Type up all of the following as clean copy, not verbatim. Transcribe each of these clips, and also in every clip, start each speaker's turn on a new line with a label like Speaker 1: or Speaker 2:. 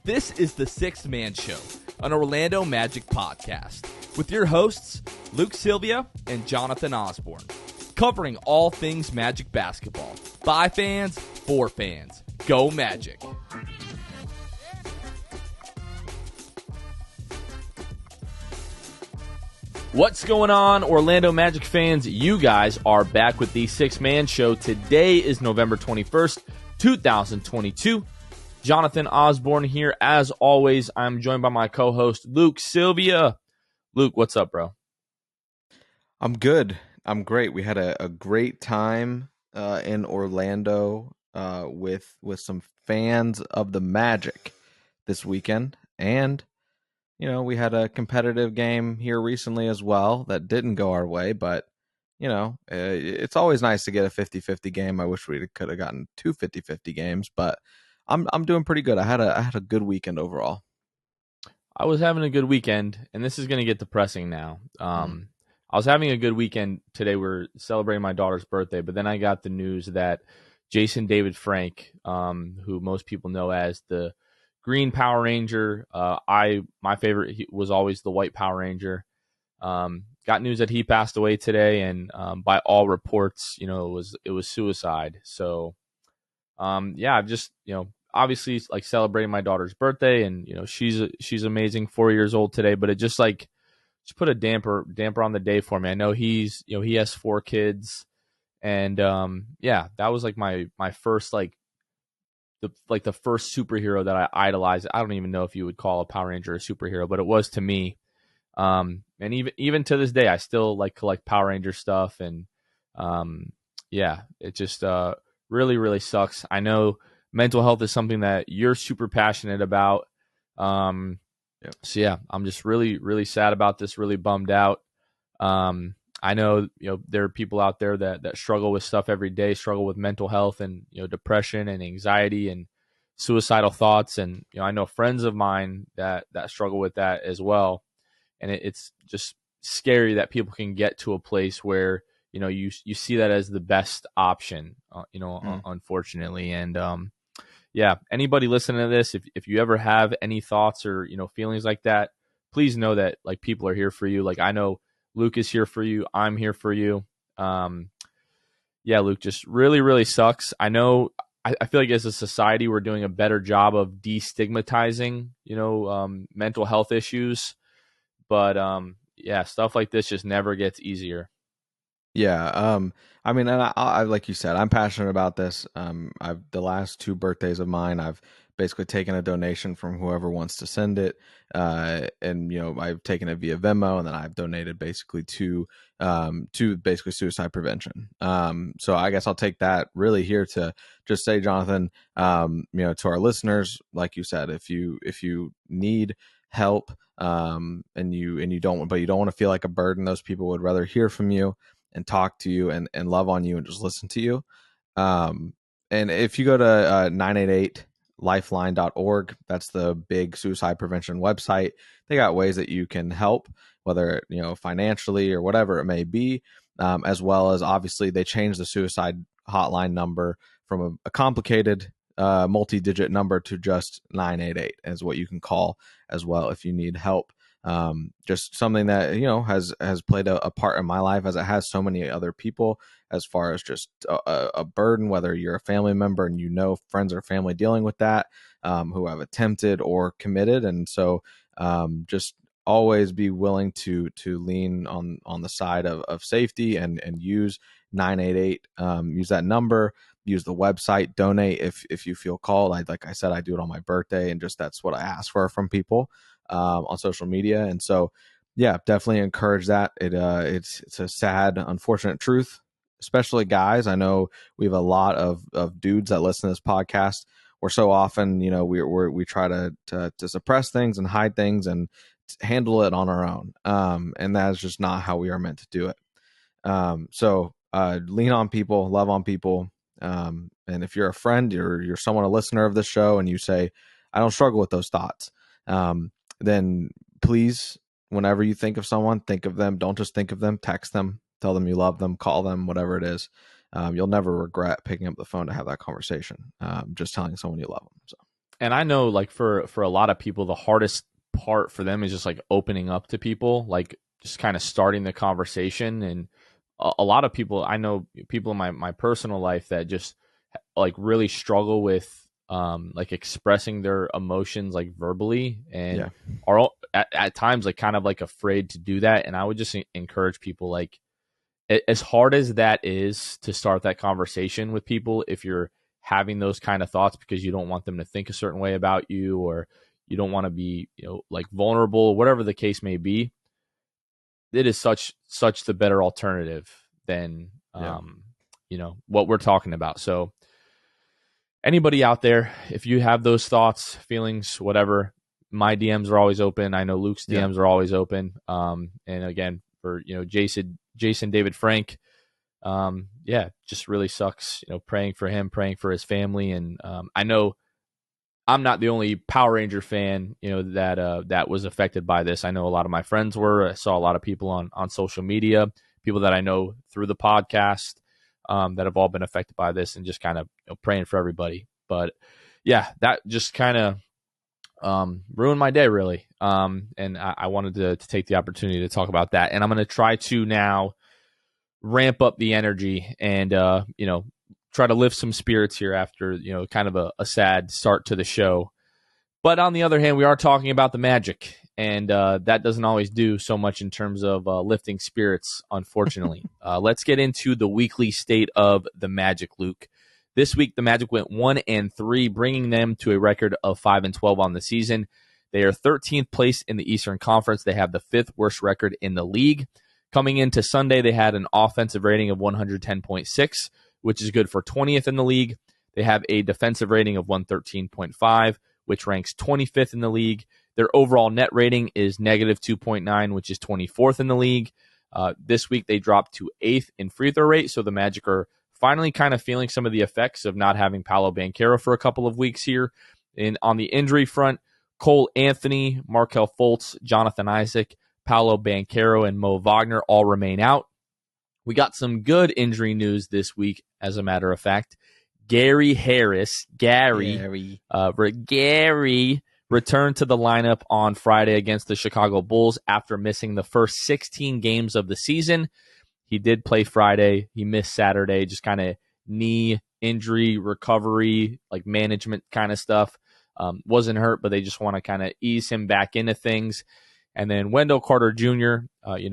Speaker 1: This is the Sixth Man Show, an Orlando Magic podcast, with your hosts, Luke Sylvia and Jonathan Osborne, covering all things Magic basketball. By fans, for fans. Go Magic! What's going on, Orlando Magic fans? You guys are back with the Sixth Man Show. Today is November 21st, 2022. Jonathan Osborne here. As always, I'm joined by my co-host, Luke Sylvia. Luke, what's up, bro?
Speaker 2: I'm good. I'm great. We had a great time in Orlando with some fans of the Magic this weekend. And you know, we had a competitive game here recently as well that didn't go our way, but, you know, it's always nice to get a 50-50 game. I wish we could have gotten two 50-50 games, but I'm doing pretty good. I had a good weekend overall.
Speaker 1: I was having a good weekend, and this is going to get depressing now. I was having a good weekend today. We're celebrating my daughter's birthday, but then I got the news that Jason David Frank, who most people know as the Green Power Ranger. My favorite was always the White Power Ranger. Got news that he passed away today, and by all reports, you know, it was suicide. So, I've just, you know, obviously like celebrating my daughter's birthday, and you know, she's amazing, 4 years old today. But it just put a damper on the day for me. I know he has 4 kids, and that was like my first the first superhero that I idolized. I don't even know if you would call a Power Ranger a superhero, but it was to me. And even to this day, I still collect Power Ranger stuff. And it just really, really sucks. I know mental health is something that you're super passionate about. So yeah, I'm just really, really sad about this, really bummed out. I know, you know, there are people out there that struggle with stuff every day, struggle with mental health and, you know, depression and anxiety and suicidal thoughts. And, you know, I know friends of mine that struggle with that as well. And it's just scary that people can get to a place where, you know, you see that as the best option, unfortunately. And, anybody listening to this, if you ever have any thoughts or, you know, feelings like that, please know that like people are here for you. Like I know Luke is here for you. I'm here for you. Luke, just really, really sucks. I know. I feel like as a society, we're doing a better job of destigmatizing, you know, mental health issues. But stuff like this just never gets easier.
Speaker 2: Yeah. I mean, and I like you said, I'm passionate about this. The last 2 birthdays of mine, I've basically taken a donation from whoever wants to send it. And, you know, I've taken it via Venmo, and then I've donated basically to basically suicide prevention. So I guess I'll take that really here to just say, Jonathan, you know, to our listeners, like you said, if you need help, and you don't want to feel like a burden, those people would rather hear from you and talk to you and love on you and just listen to you. And if you go to 988lifeline.org, that's the big suicide prevention website. They got ways that you can help, whether, you know, financially or whatever it may be, as well as obviously they changed the suicide hotline number from a complicated multi-digit number to just 988 is what you can call as well if you need help. Just something that, you know, has played a part in my life, as it has so many other people, as far as just a burden, whether you're a family member and you know friends or family dealing with that, who have attempted or committed. And so just always be willing to lean on the side of safety and use 988, use that number, use the website, donate if you feel called. Like I said, I do it on my birthday, and just that's what I ask for from people on social media. And so, yeah, definitely encourage that. It's a sad, unfortunate truth, especially guys. I know we have a lot of dudes that listen to this podcast. We're so often, you know, we try to suppress things and hide things and handle it on our own. And that is just not how we are meant to do it. So lean on people, love on people. And if you're a friend, you're someone, a listener of the show, and you say, I don't struggle with those thoughts, then please, whenever you think of someone, think of them. Don't just think of them, text them, tell them you love them, call them, whatever it is. You'll never regret picking up the phone to have that conversation. Just telling someone you love them. So.
Speaker 1: And I know, like, for a lot of people, the hardest part for them is just like opening up to people, like just kind of starting the conversation. And a lot of people, I know people in my personal life that just like really struggle with like expressing their emotions like verbally, and
Speaker 2: Yeah.
Speaker 1: are at times like kind of like afraid to do that. And I would just encourage people, like, as hard as that is to start that conversation with people, if you're having those kind of thoughts because you don't want them to think a certain way about you, or you don't want to be, like, vulnerable, whatever the case may be, it is such the better alternative than
Speaker 2: Yeah.
Speaker 1: what we're talking about. So anybody out there, if you have those thoughts, feelings, whatever, my DMs are always open. I know Luke's
Speaker 2: Yeah.
Speaker 1: DMs are always open. And again, for Jason David Frank, yeah, just really sucks. Praying for him, praying for his family, and I know I'm not the only Power Ranger fan, that was affected by this. I know a lot of my friends were. I saw a lot of people on social media, people that I know through the podcast, that have all been affected by this, and just kind of praying for everybody. But yeah, that just kind of ruined my day, really. And I wanted to take the opportunity to talk about that, and I'm going to try to now ramp up the energy and try to lift some spirits here after kind of a sad start to the show. But on the other hand, we are talking about the Magic, and that doesn't always do so much in terms of lifting spirits, unfortunately. Let's get into the weekly state of the Magic, Luke. This week, the Magic went 1-3, bringing them to a record of 5-12 on the season. They are 13th place in the Eastern Conference. They have the 5th worst record in the league. Coming into Sunday, they had an offensive rating of 110.6, which is good for 20th in the league. They have a defensive rating of 113.5, which ranks 25th in the league. Their overall net rating is negative 2.9, which is 24th in the league. This week, they dropped to 8th in free throw rate, so the Magic are finally kind of feeling some of the effects of not having Paolo Banchero for a couple of weeks here. And on the injury front, Cole Anthony, Markelle Fultz, Jonathan Isaac, Paolo Banchero, and Mo Wagner all remain out. We got some good injury news this week, as a matter of fact. Gary Harris, Gary returned to the lineup on Friday against the Chicago Bulls after missing the first 16 games of the season. He did play Friday. He missed Saturday, just kind of knee injury recovery, like management kind of stuff. Wasn't hurt, but they just want to kind of ease him back into things. And then Wendell Carter Jr.,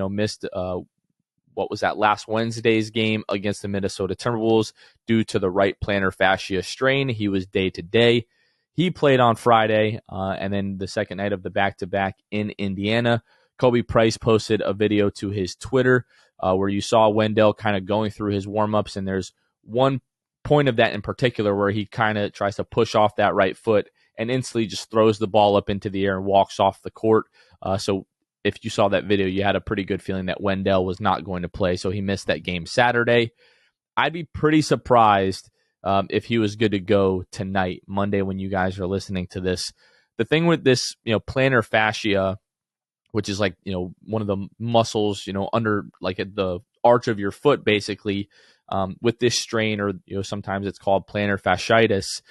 Speaker 1: missed what was that, last Wednesday's game against the Minnesota Timberwolves due to the right plantar fascia strain. He was day-to-day. He played on Friday, and then the second night of the back-to-back in Indiana. Kobe Price posted a video to his Twitter where you saw Wendell kind of going through his warm-ups, and there's one point of that in particular where he kind of tries to push off that right foot and instantly just throws the ball up into the air and walks off the court. So if you saw that video, you had a pretty good feeling that Wendell was not going to play, so he missed that game Saturday. I'd be pretty surprised if he was good to go tonight, Monday, when you guys are listening to this. The thing with this, plantar fascia, which is like, one of the muscles, under like at the arch of your foot, basically, with this strain, or, sometimes it's called plantar fasciitis.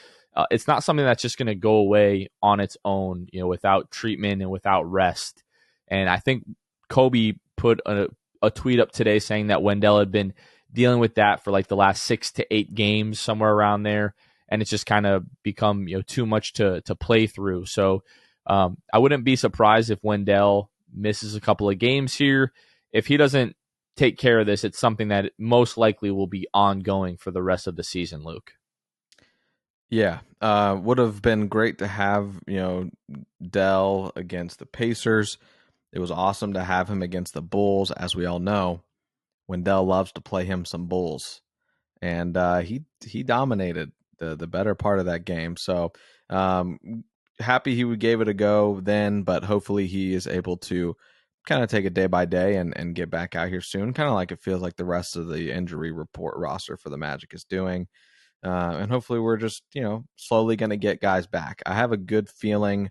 Speaker 1: It's not something that's just going to go away on its own, without treatment and without rest. And I think Kobe put a tweet up today saying that Wendell had been dealing with that for like the last 6 to 8 games, somewhere around there. And it's just kind of become, too much to play through. So I wouldn't be surprised if Wendell misses a couple of games here. If he doesn't take care of this, it's something that most likely will be ongoing for the rest of the season, Luke.
Speaker 2: Yeah, would have been great to have, Dell against the Pacers. It was awesome to have him against the Bulls. As we all know, Wendell loves to play him some Bulls, and he dominated the better part of that game. So happy he gave it a go then, but hopefully he is able to kind of take it day by day and get back out here soon, kind of like it feels like the rest of the injury report roster for the Magic is doing. And hopefully we're just, slowly going to get guys back. I have a good feeling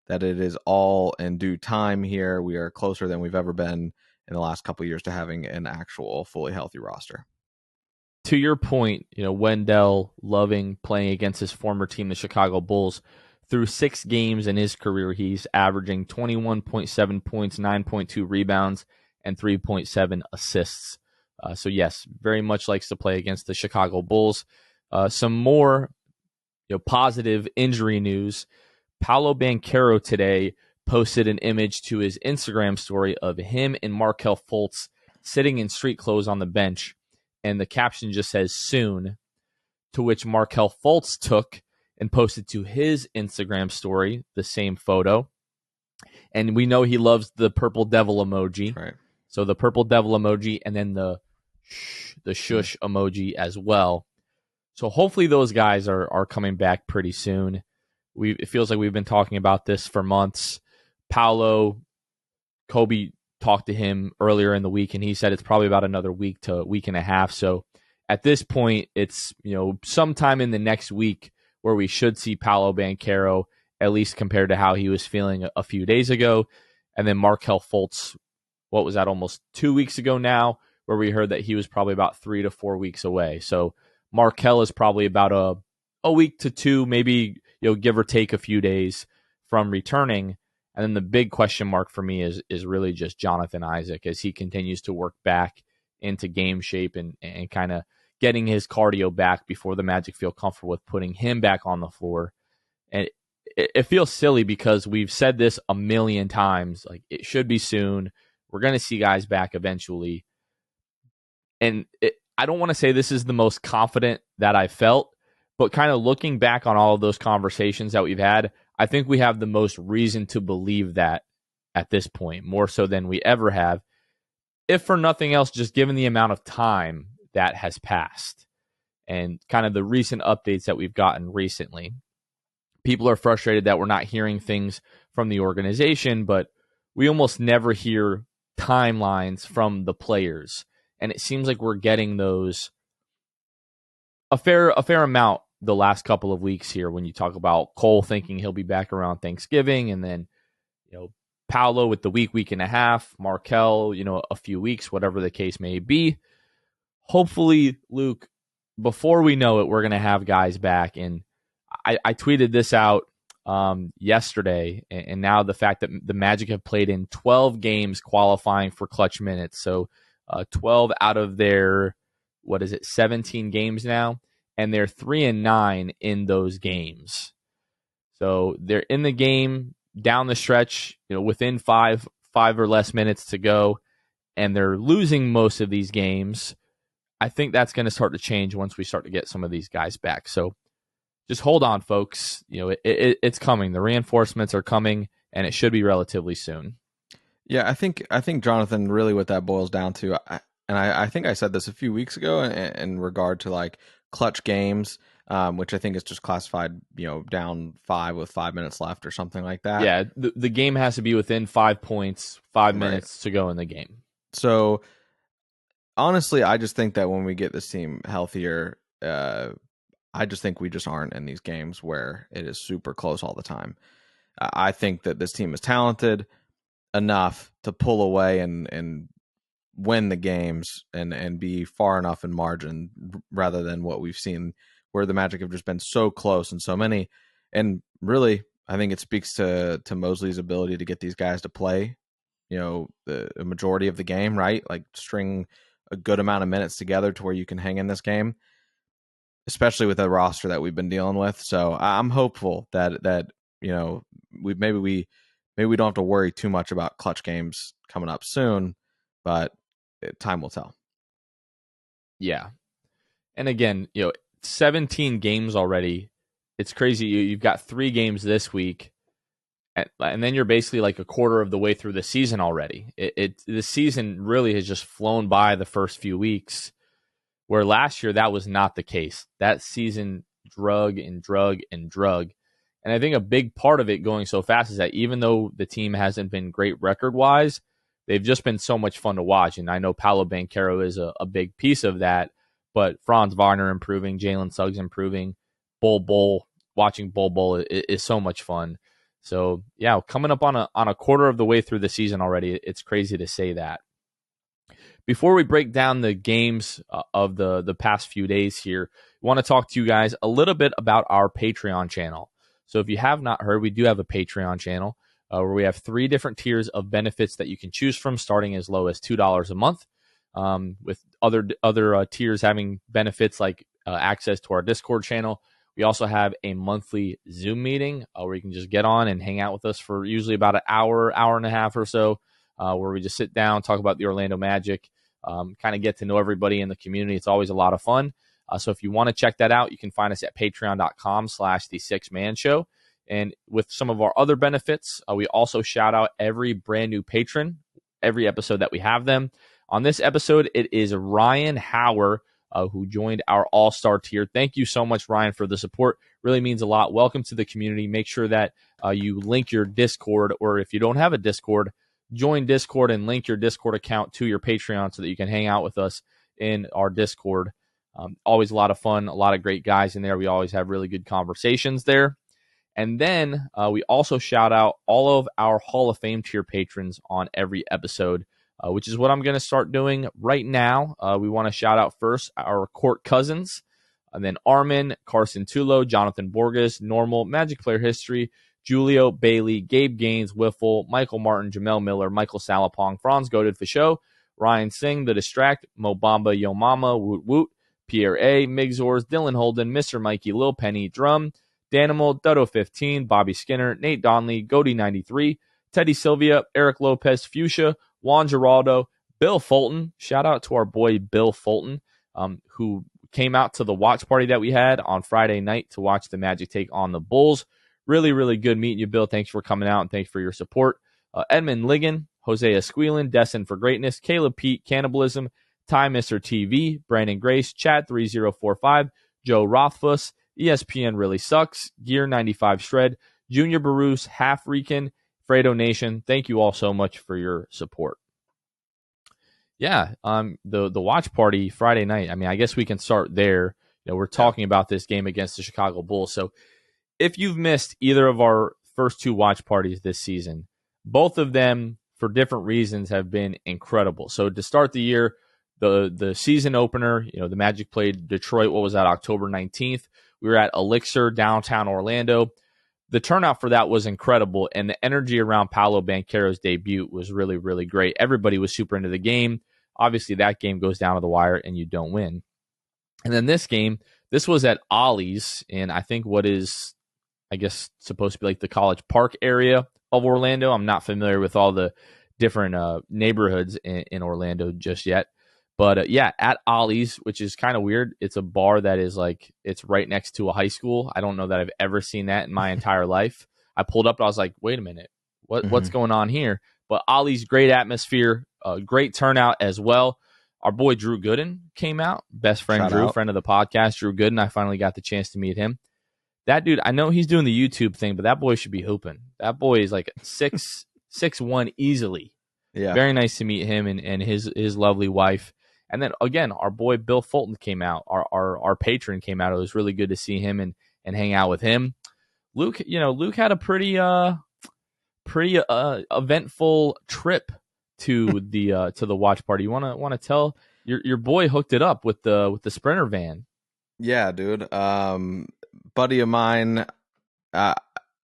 Speaker 2: that it is all in due time here. We are closer than we've ever been in the last couple of years to having an actual fully healthy roster.
Speaker 1: To your point, Wendell loving playing against his former team, the Chicago Bulls, through 6 games in his career, he's averaging 21.7 points, 9.2 rebounds, and 3.7 assists. So yes, very much likes to play against the Chicago Bulls. Some more positive injury news. Paolo Banchero today posted an image to his Instagram story of him and Markelle Fultz sitting in street clothes on the bench, and the caption just says "soon," to which Markelle Fultz took and posted to his Instagram story the same photo. And we know he loves the purple devil emoji.
Speaker 2: Right.
Speaker 1: So the purple devil emoji and then the shush emoji as well. So hopefully those guys are coming back pretty soon. It feels like we've been talking about this for months. Paolo, Kobe talked to him earlier in the week, and he said it's probably about another week to week and a half. So at this point, it's sometime in the next week where we should see Paolo Banchero, at least compared to how he was feeling a few days ago. And then Markelle Fultz, what was that, almost 2 weeks ago now, where we heard that he was probably about 3 to 4 weeks away. So Markelle is probably about a week to 2, maybe give or take a few days from returning. And then the big question mark for me is really just Jonathan Isaac as he continues to work back into game shape and kind of getting his cardio back before the Magic feel comfortable with putting him back on the floor. And it feels silly because we've said this a million times. Like, it should be soon. We're going to see guys back eventually. And I don't want to say this is the most confident that I felt, but kind of looking back on all of those conversations that we've had, I think we have the most reason to believe that at this point, more so than we ever have. If for nothing else, just given the amount of time that has passed and kind of the recent updates that we've gotten recently. People are frustrated that we're not hearing things from the organization, but we almost never hear timelines from the players. And it seems like we're getting those a fair amount the last couple of weeks here when you talk about Cole thinking he'll be back around Thanksgiving, and then Paolo with the week and a half, Markelle, a few weeks, whatever the case may be. Hopefully, Luke, before we know it, we're going to have guys back. And I tweeted this out yesterday, and now the fact that the Magic have played in 12 games qualifying for clutch minutes. So 12 out of their, 17 games now, and they're 3-9 in those games. So they're in the game down the stretch, within five or less minutes to go, and they're losing most of these games. I think that's going to start to change once we start to get some of these guys back. So just hold on, folks. It's coming. The reinforcements are coming, and it should be relatively soon.
Speaker 2: Yeah, I think Jonathan, really what that boils down to, I think I said this a few weeks ago in regard to like clutch games, which I think is just classified, down 5 with 5 minutes left or something like that.
Speaker 1: Yeah, the game has to be within 5 points, 5 minutes to go in the game.
Speaker 2: So honestly, I just think that when we get this team healthier, I just think we just aren't in these games where it is super close all the time. I think that this team is talented enough to pull away and win the games and be far enough in margin rather than what we've seen where the Magic have just been so close and so many. And really, I think it speaks to Mosley's ability to get these guys to play, the majority of the game, right? Like string a good amount of minutes together to where you can hang in this game, especially with the roster that we've been dealing with. So I'm hopeful that we don't have to worry too much about clutch games coming up soon, but time will tell.
Speaker 1: Yeah. And again, 17 games already. It's crazy. You've got 3 games this week, and then you're basically like a quarter of the way through the season already. The season really has just flown by the first few weeks, where last year that was not the case. That season drug. And I think a big part of it going so fast is that even though the team hasn't been great record-wise, they've just been so much fun to watch. And I know Paolo Banchero is a big piece of that, but Franz Wagner improving, Jalen Suggs improving, watching Bol is so much fun. So yeah, coming up on a quarter of the way through the season already, it's crazy to say that. Before we break down the games of the past few days here, I want to talk to you guys a little bit about our Patreon channel. So if you have not heard, we do have a Patreon channel where we have 3 different tiers of benefits that you can choose from, starting as low as $2 a month, with other tiers having benefits like access to our Discord channel. We also have a monthly Zoom meeting where you can just get on and hang out with us for usually about an hour and a half or so, where we just sit down, talk about the Orlando Magic, kind of get to know everybody in the community. It's always a lot of fun. So if you want to check that out, you can find us at patreon.com/the Six Man Show. And with some of our other benefits, we also shout out every brand new patron, every episode that we have them. On this episode, it is Ryan Hauer, who joined our all-star tier. Thank you so much, Ryan, for the support. Really means a lot. Welcome to the community. Make sure that you link your Discord, or if you don't have a Discord, join Discord and link your Discord account to your Patreon so that you can hang out with us in our Discord. Always a lot of fun, a lot of great guys in there. We always have really good conversations there. And then we also shout out all of our Hall of Fame tier patrons on every episode, which is what I'm going to start doing right now. We want to shout out first our court cousins, and then Armin, Carson Tulo, Jonathan Borges, Normal, Magic Player History, Julio, Bailey, Gabe Gaines, Wiffle, Michael Martin, Jamel Miller, Michael Salapong, Franz Goated for Show, Ryan Singh, The Distract, Mobamba, Yo Mama, Woot Woot, Pierre A, Migzors, Dylan Holden, Mr. Mikey, Lil Penny, Drum, Danimal, Dutto15, Bobby Skinner, Nate Donley, Goody93, Teddy Sylvia, Eric Lopez, Fuchsia, Juan Geraldo, Bill Fulton. Shout out to our boy Bill Fulton, who came out to the watch party that we had on Friday night to watch the Magic take on the Bulls. Really, really good meeting you, Bill. Thanks for coming out and thanks for your support. Edmund Ligon, Jose Esquilin, Destin for Greatness, Caleb Pete, Cannibalism, Ty Mr. TV, Brandon Grace, Chad3045, Joe Rothfuss, ESPN Really Sucks, Gear 95 Shred, Junior Barus, Half Recon, Fredo Nation. Thank you all so much for your support. Yeah, the watch party Friday night. I mean, I guess we can start there. We're talking about this game against the Chicago Bulls. So if you've missed either of our first 2 watch parties this season, both of them for different reasons have been incredible. So to start the year, the season opener, the Magic played Detroit. What was that? October 19th. We were at Elixir, downtown Orlando. The turnout for that was incredible, and the energy around Paolo Banchero's debut was really, really great. Everybody was super into the game. Obviously, that game goes down to the wire, and you don't win. And then this game, this was at Ollie's in, I think, what is, I guess, supposed to be like the College Park area of Orlando. I'm not familiar with all the different neighborhoods in Orlando just yet. But yeah, at Ollie's, which is kind of weird. It's a bar that is like, it's right next to a high school. I don't know that I've ever seen that in my entire life. I pulled up and I was like, wait a minute, what's going on here? But Ollie's, great atmosphere, great turnout as well. Our boy Drew Gooden came out, best friend Drew, friend of the podcast, Drew Gooden. I finally got the chance to meet him. That dude, I know he's doing the YouTube thing, but that boy should be hooping. That boy is like 6'1" easily. Yeah. Very nice to meet him and his lovely wife. And then again, our boy Bill Fulton came out. Our patron came out. It was really good to see him and hang out with him. Luke had a pretty eventful trip to the watch party. You want to tell your boy hooked it up with the Sprinter van?
Speaker 2: Yeah, dude. Buddy of mine. I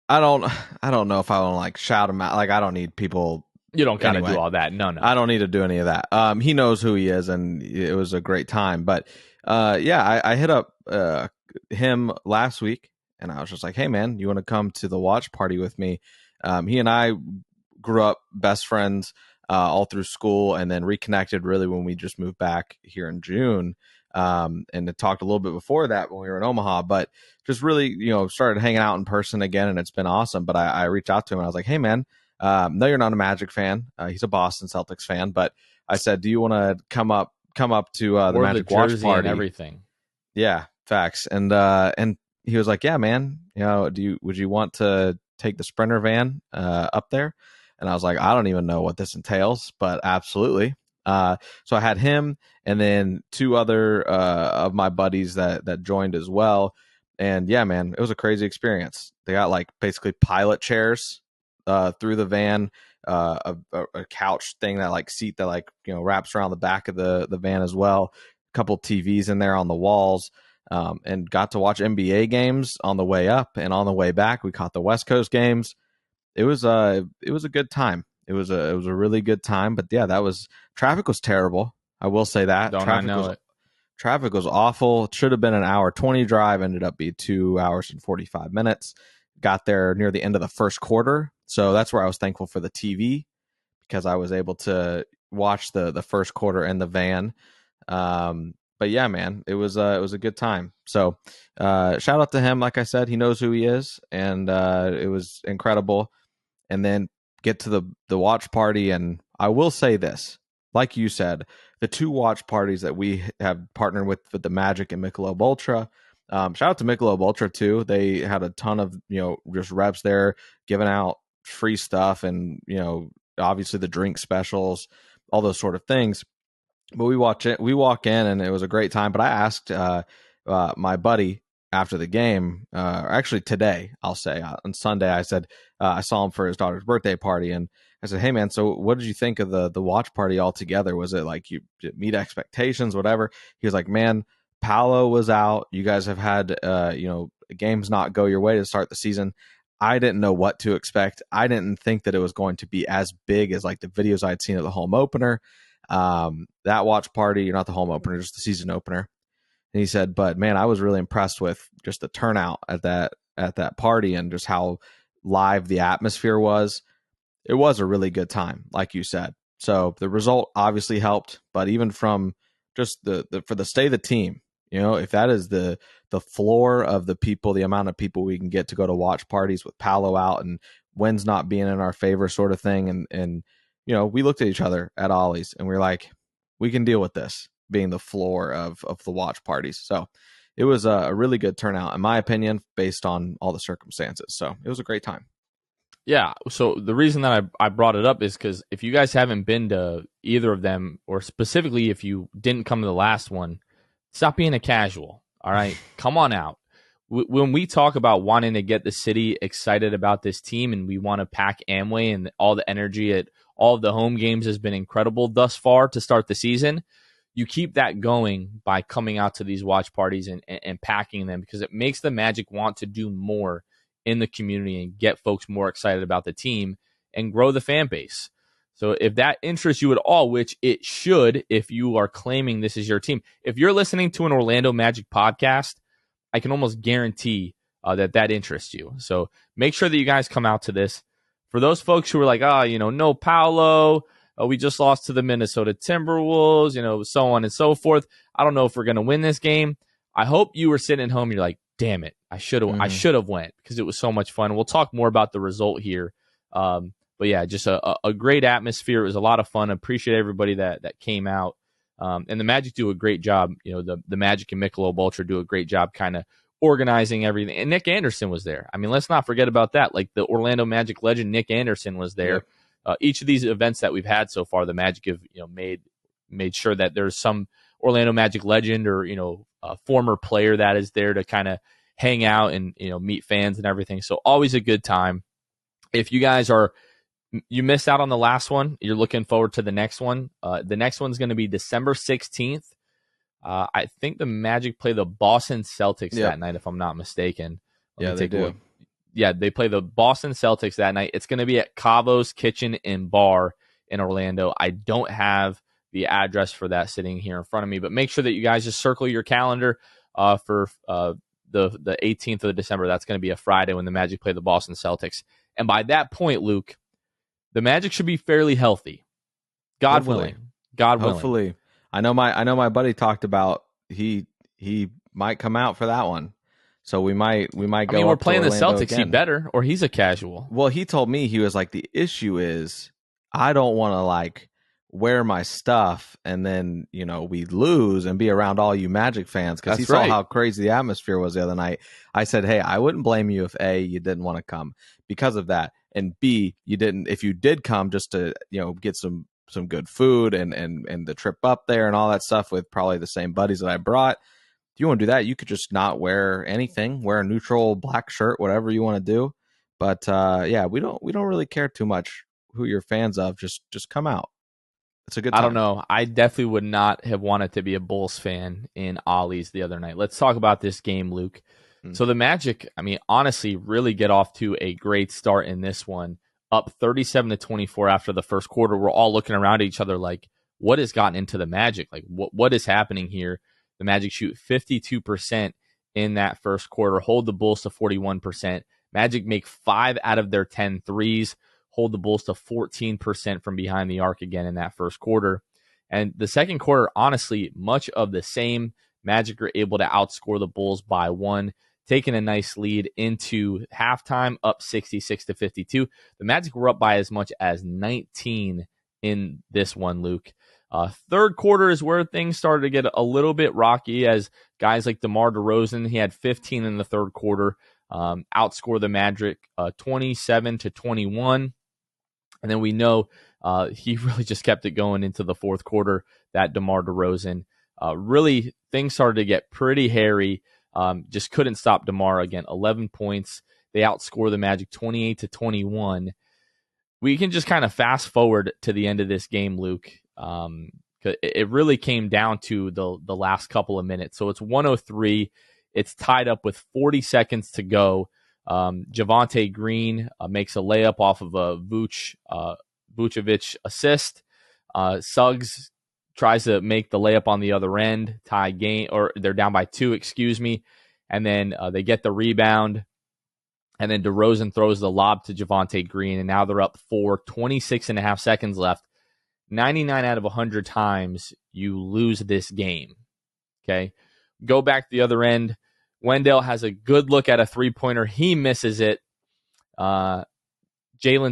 Speaker 2: don't know if I want to like shout him out. Like, I don't need people.
Speaker 1: You don't gotta do all that. No.
Speaker 2: I don't need to do any of that. He knows who he is, and it was a great time. But yeah, I hit up him last week, and I was just like, hey, man, you want to come to the watch party with me? He and I grew up best friends all through school, and then reconnected really when we just moved back here in June. And it talked a little bit before that when we were in Omaha, but just really, started hanging out in person again, and it's been awesome. But I reached out to him, and I was like, hey, man, no, you're not a Magic fan. He's a Boston Celtics fan, but I said, do you want to come up to the Magic watch party
Speaker 1: and everything?
Speaker 2: Yeah, facts. And he was like, yeah, man, would you want to take the Sprinter van up there? And I was like, I don't even know what this entails, but absolutely. So I had him and then 2 other of my buddies that joined as well. And yeah, man, it was a crazy experience. They got like basically pilot chairs through the van, a couch thing that like seat that like wraps around the back of the van as well. A couple TVs in there on the walls. and got to watch NBA games on the way up and on the way back. We caught the West Coast games. It was a good time. It was a really good time. But yeah, that was traffic was terrible. I will say that
Speaker 1: Don't I know it?
Speaker 2: traffic was awful. It should have been an hour 20 drive. Ended up being 2 hours and 45 minutes. Got there near the end of the first quarter, so that's where I was thankful for the TV because I was able to watch the first quarter in the van. But yeah, man, it was a good time. So shout out to him. Like I said, he knows who he is, and it was incredible. And then get to the watch party, and I will say this, like you said, the two watch parties that we have partnered with the Magic and Michelob Ultra. Shout out to Michelob Ultra too. They had a ton of just reps there giving out free stuff, and obviously the drink specials, all those sort of things. But we walk in, and it was a great time. But I asked my buddy after the game, or actually today, I'll say on Sunday, I said I saw him for his daughter's birthday party, and I said, "Hey man, so what did you think of the watch party altogether? Was it like you did it meet expectations, whatever?" He was like, "Man, Paolo was out. You guys have had games not go your way to start the season. I didn't know what to expect. I didn't think that it was going to be as big as like the videos I'd seen at the home opener." That watch party, not the home opener, just the season opener. And he said, but man, I was really impressed with just the turnout at that party and just how live the atmosphere was. It was a really good time, like you said. So the result obviously helped, but even from just the for the state of the team, if that is the floor of the people, the amount of people we can get to go to watch parties with Paolo out and wins not being in our favor sort of thing. And we looked at each other at Ollie's and we are like, we can deal with this being the floor of the watch parties. So it was a really good turnout, in my opinion, based on all the circumstances. So it was a great time.
Speaker 1: Yeah. So the reason that I brought it up is because if you guys haven't been to either of them, or specifically if you didn't come to the last one, stop being a casual. All right. Come on out. When we talk about wanting to get the city excited about this team and we want to pack Amway, and all the energy at all of the home games has been incredible thus far to start the season, you keep that going by coming out to these watch parties and packing them, because it makes the Magic want to do more in the community and get folks more excited about the team and grow the fan base. So if that interests you at all, which it should if you are claiming this is your team, if you're listening to an Orlando Magic podcast, I can almost guarantee that interests you. So make sure that you guys come out to this. For those folks who are like, no Paolo, we just lost to the Minnesota Timberwolves, so on and so forth. I don't know if we're going to win this game. I hope you were sitting at home. You're like, damn it, I should have went, because it was so much fun. We'll talk more about the result here. But yeah, just a great atmosphere. It was a lot of fun. I appreciate everybody that came out. And the Magic do a great job. The Magic and Michelob Ultra do a great job kind of organizing everything. And Nick Anderson was there. I mean, let's not forget about that. Like the Orlando Magic legend, Nick Anderson was there. Yep. Each of these events that we've had so far, the Magic have made sure that there's some Orlando Magic legend or a former player that is there to kind of hang out and meet fans and everything. So always a good time. If you guys you missed out on the last one, you're looking forward to the next one. The next one's going to be December 16th. I think the Magic play the Boston Celtics that night, if I'm not mistaken.
Speaker 2: They do.
Speaker 1: Yeah, they play the Boston Celtics that night. It's going to be at Cavo's Kitchen and Bar in Orlando. I don't have the address for that sitting here in front of me, but make sure that you guys just circle your calendar for the 18th of December. That's going to be a Friday when the Magic play the Boston Celtics. And by that point, Luke, the Magic should be fairly healthy. God willing.
Speaker 2: Hopefully. I know my buddy talked about he might come out for that one. So we might go. I mean,
Speaker 1: we're playing the Celtics.
Speaker 2: Again.
Speaker 1: He better, or he's a casual.
Speaker 2: Well, he told me, he was like, the issue is I don't want to like wear my stuff and then we lose and be around all you Magic fans, because he saw how crazy the atmosphere was the other night. I said, hey, I wouldn't blame you if A, you didn't want to come because of that, and B, you didn't, if you did come just to get some good food and the trip up there and all that stuff with probably the same buddies that I brought. If you want to do that, you could just not wear anything, wear a neutral black shirt, whatever you want to do. But yeah, we don't really care too much who you're fans of. Just come out. It's a good
Speaker 1: I don't
Speaker 2: time.
Speaker 1: know. I definitely would not have wanted to be a Bulls fan in Ollie's the other night. Let's talk about this game, Luke.
Speaker 2: Mm.
Speaker 1: So the Magic, I mean, honestly, really get off to a great start in this one. Up 37-24 after the first quarter. We're all looking around at each other like, what has gotten into the Magic? Like, what is happening here? The Magic shoot 52% in that first quarter, hold the Bulls to 41%. Magic make 5 out of their 10 threes, hold the Bulls to 14% from behind the arc again in that first quarter. And the second quarter, honestly, much of the same. Magic are able to outscore the Bulls by 1, taking a nice lead into halftime, up 66-52. The Magic were up by as much as 19 in this one, Luke. Third quarter is where things started to get a little bit rocky as guys like DeMar DeRozan, he had 15 in the third quarter, outscore the Magic 27-21. And then we know he really just kept it going into the fourth quarter, that DeMar DeRozan. Really, things started to get pretty hairy. Just couldn't stop DeMar again. 11 points. They outscore the Magic 28-21. We can just kind of fast forward to the end of this game, Luke. It really came down to the last couple of minutes. So it's 103. It's tied up with 40 seconds to go. Javonte Green makes a layup off of a Vucevic assist. Suggs tries to make the layup on the other end, tie game, or they're down by 2, excuse me. And then they get the rebound. And then DeRozan throws the lob to Javonte Green, and now they're up 4, 26 and a half seconds left. 99 out of 100 times you lose this game. Okay. Go back to the other end. Wendell has a good look at a three-pointer. He misses it. Jalen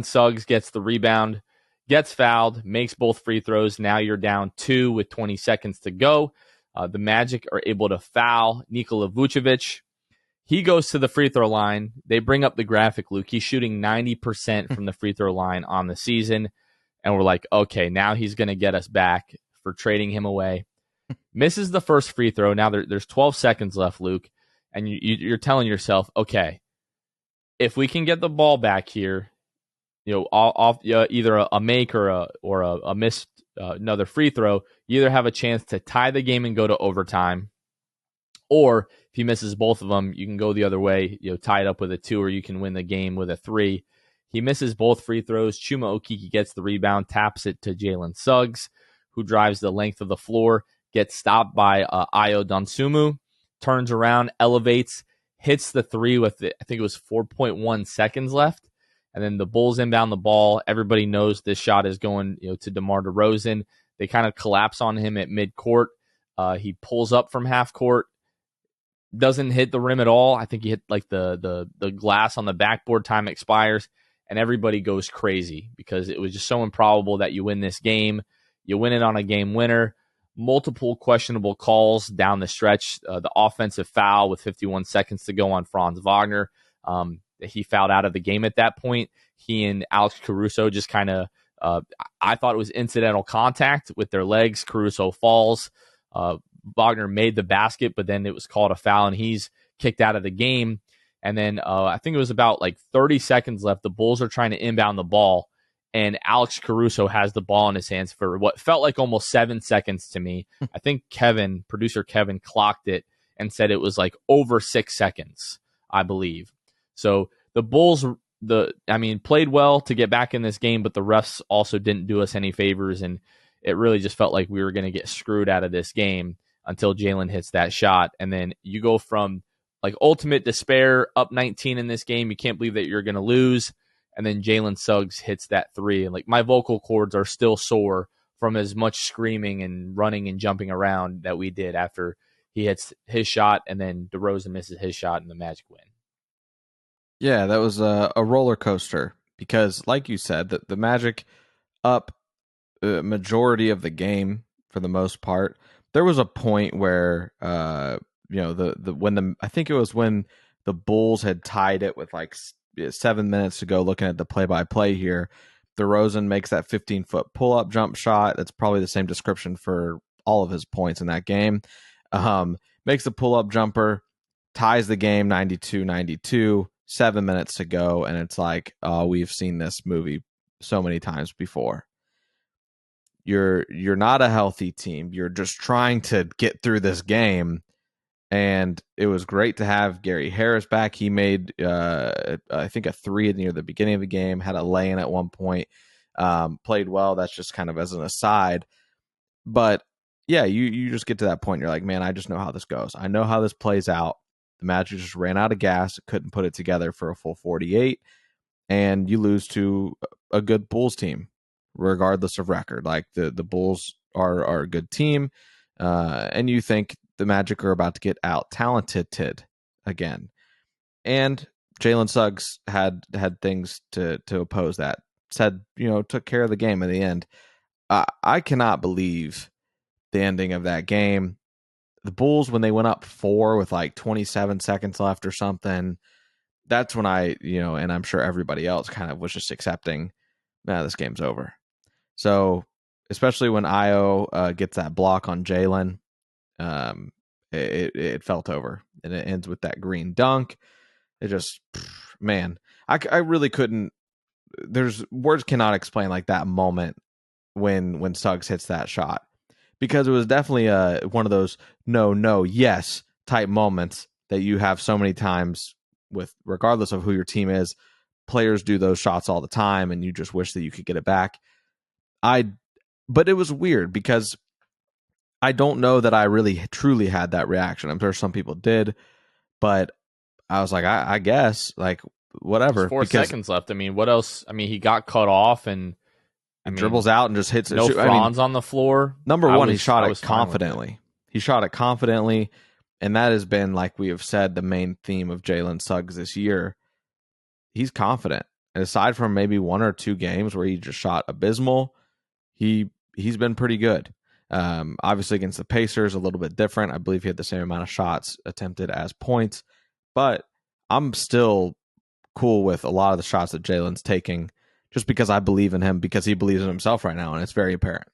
Speaker 1: Suggs gets the rebound, gets fouled, makes both free throws. Now you're down 2 with 20 seconds to go. The Magic are able to foul Nikola Vucevic. He goes to the free throw line. They bring up the graphic, Luke. He's shooting 90% from the free throw line on the season. And we're like, okay, now he's going to get us back for trading him away. Misses the first free throw. Now there's 12 seconds left, Luke. And you're telling yourself, okay, if we can get the ball back here, off either a make or a missed another free throw, you either have a chance to tie the game and go to overtime, or if he misses both of them, you can go the other way, tie it up with a 2, or you can win the game with a 3. He misses both free throws. Chuma Okeke gets the rebound, taps it to Jalen Suggs, who drives the length of the floor, gets stopped by Ayo Dosunmu, turns around, elevates, hits the 3 with, I think it was 4.1 seconds left. And then the Bulls inbound the ball. Everybody knows this shot is going to DeMar DeRozan. They kind of collapse on him at midcourt. He pulls up from half court, doesn't hit the rim at all. I think he hit like the glass on the backboard. Time expires, and everybody goes crazy because it was just so improbable that you win this game. You win it on a game winner. Multiple questionable calls down the stretch. The offensive foul with 51 seconds to go on Franz Wagner. He fouled out of the game at that point. He and Alex Caruso just kind of, I thought it was incidental contact with their legs. Caruso falls. Wagner made the basket, but then it was called a foul, and he's kicked out of the game. And then I think it was about like 30 seconds left. The Bulls are trying to inbound the ball, and Alex Caruso has the ball in his hands for what felt like almost 7 seconds to me. I think producer Kevin, clocked it and said it was like over 6 seconds, I believe. So the Bulls, played well to get back in this game, but the refs also didn't do us any favors, and it really just felt like we were going to get screwed out of this game until Jalen hits that shot. And then you go from like ultimate despair, up 19 in this game. You can't believe that you're going to lose. And then Jalen Suggs hits that 3. And like my vocal cords are still sore from as much screaming and running and jumping around that we did after he hits his shot, and then DeRozan misses his shot and the Magic win.
Speaker 2: Yeah, that was a roller coaster because, like you said, the Magic up majority of the game for the most part. There was a point where I think it was when the Bulls had tied it with like 7 minutes to go. Looking at the play-by-play here, DeRozan makes that 15-foot pull-up jump shot. That's probably the same description for all of his points in that game. Makes the pull-up jumper, ties the game 92-92. 7 minutes to go, and it's like, we've seen this movie so many times before. You're not a healthy team. You're just trying to get through this game. And it was great to have Gary Harris back. He made, I think, a three near the beginning of the game, had a lay-in at one point, played well. That's just kind of as an aside. But, yeah, you just get to that point. You're like, man, I just know how this goes. I know how this plays out. The Magic just ran out of gas, couldn't put it together for a full 48, and you lose to a good Bulls team, regardless of record. Like, the Bulls are a good team, and you think the Magic are about to get out talented again. And Jalen Suggs had things to oppose that. Took care of the game in the end. I cannot believe the ending of that game. The Bulls, when they went up 4 with like 27 seconds left or something, that's when and I'm sure everybody else kind of was just accepting, this game's over. So, especially when Io gets that block on Jalen, it felt over, and it ends with that green dunk. It just, man, I really couldn't. There's words cannot explain like that moment when Suggs hits that shot, because it was definitely one of those no yes type moments that you have so many times with, regardless of who your team is. Players do those shots all the time, and you just wish that you could get it back. But it was weird because I don't know that I really truly had that reaction. I'm sure some people did, but I was like, I guess, like, whatever.
Speaker 1: There's 4 seconds left. I mean, what else? I mean, he got cut off, and
Speaker 2: he dribbles out and just hits.
Speaker 1: No fronds on the floor.
Speaker 2: Number one, he shot it confidently. He shot it confidently, and that has been, like we have said, the main theme of Jalen Suggs this year. He's confident. And aside from maybe 1 or 2 games where he just shot abysmal, he's been pretty good. Obviously against the Pacers, a little bit different. I believe he had the same amount of shots attempted as points, but I'm still cool with a lot of the shots that Jalen's taking, just because I believe in him, because he believes in himself right now, and it's very apparent.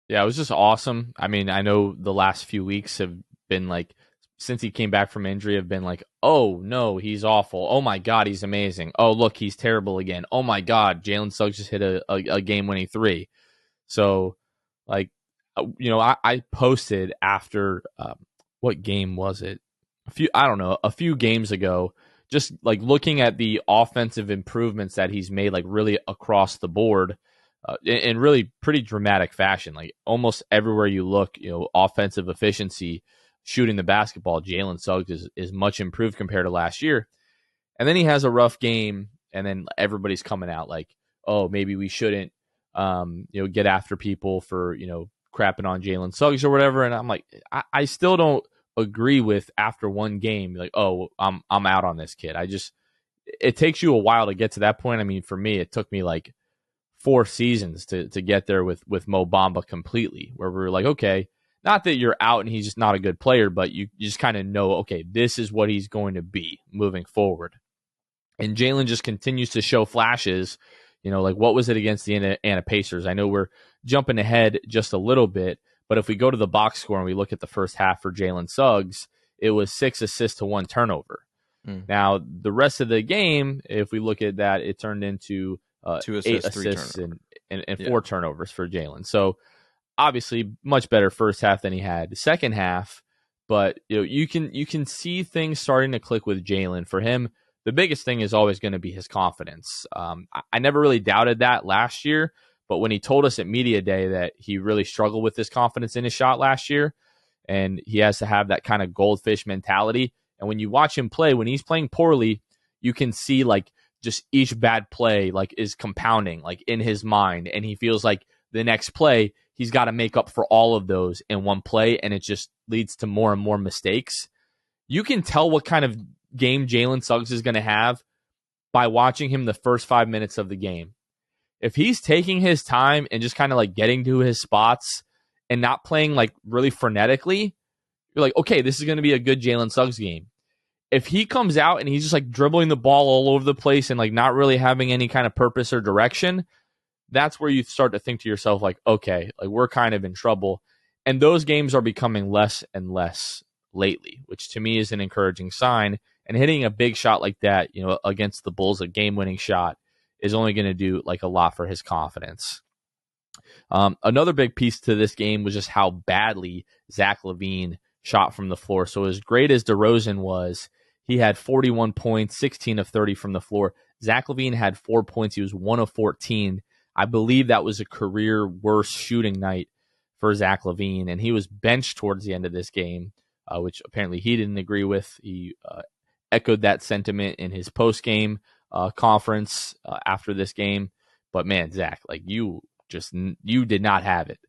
Speaker 1: Yeah, it was just awesome. I mean, I know the last few weeks have been like, since he came back from injury, have been like, oh no, he's awful. Oh my God, he's amazing. Oh look, he's terrible again. Oh my God, Jalen Suggs just hit a game-winning 3. So, like, I posted after what game was it? A few games ago, just like looking at the offensive improvements that he's made, like really across the board, in really pretty dramatic fashion. Like almost everywhere you look, offensive efficiency, shooting the basketball, Jalen Suggs is much improved compared to last year. And then he has a rough game, and then everybody's coming out like, oh, maybe we shouldn't, get after people for, crapping on Jalen Suggs or whatever. And I'm like, I still don't agree with, after one game, like, oh, I'm out on this kid. It takes you a while to get to that point. I mean, for me, it took me like 4 seasons to get there with Mo Bamba completely, where we were like, okay, not that you're out and he's just not a good player, but you just kind of know, okay, this is what he's going to be moving forward. And Jalen just continues to show flashes, like what was it against the Indiana Pacers? I know we're jumping ahead just a little bit, but if we go to the box score and we look at the first half for Jalen Suggs, it was 6 assists to 1 turnover. Now, the rest of the game, if we look at that, it turned into
Speaker 2: 2
Speaker 1: 8 assists and 4 turnovers for Jalen. So obviously much better first half than he had the second half, but you can see things starting to click with Jalen. For him, the biggest thing is always going to be his confidence. I never really doubted that last year, but when he told us at Media Day that he really struggled with his confidence in his shot last year, and he has to have that kind of goldfish mentality. And when you watch him play, when he's playing poorly, you can see like just each bad play like is compounding like in his mind, and he feels like the next play he's got to make up for all of those in one play, and it just leads to more and more mistakes. You can tell what kind of game Jalen Suggs is going to have by watching him the first 5 minutes of the game. If he's taking his time and just kind of like getting to his spots and not playing like really frenetically, you're like, okay, this is going to be a good Jalen Suggs game. If he comes out and he's just like dribbling the ball all over the place and like not really having any kind of purpose or direction, that's where you start to think to yourself like, okay, like we're kind of in trouble. And those games are becoming less and less lately, which to me is an encouraging sign. And hitting a big shot like that, against the Bulls, a game-winning shot, is only going to do like a lot for his confidence. Another big piece to this game was just how badly Zach LaVine shot from the floor. So as great as DeRozan was, he had 41 points, 16 of 30 from the floor. Zach LaVine had 4 points. He was 1 of 14. I believe that was a career worst shooting night for Zach LaVine, and he was benched towards the end of this game, which apparently he didn't agree with. He echoed that sentiment in his post-game conference after this game. But man, Zach, like you did not have it.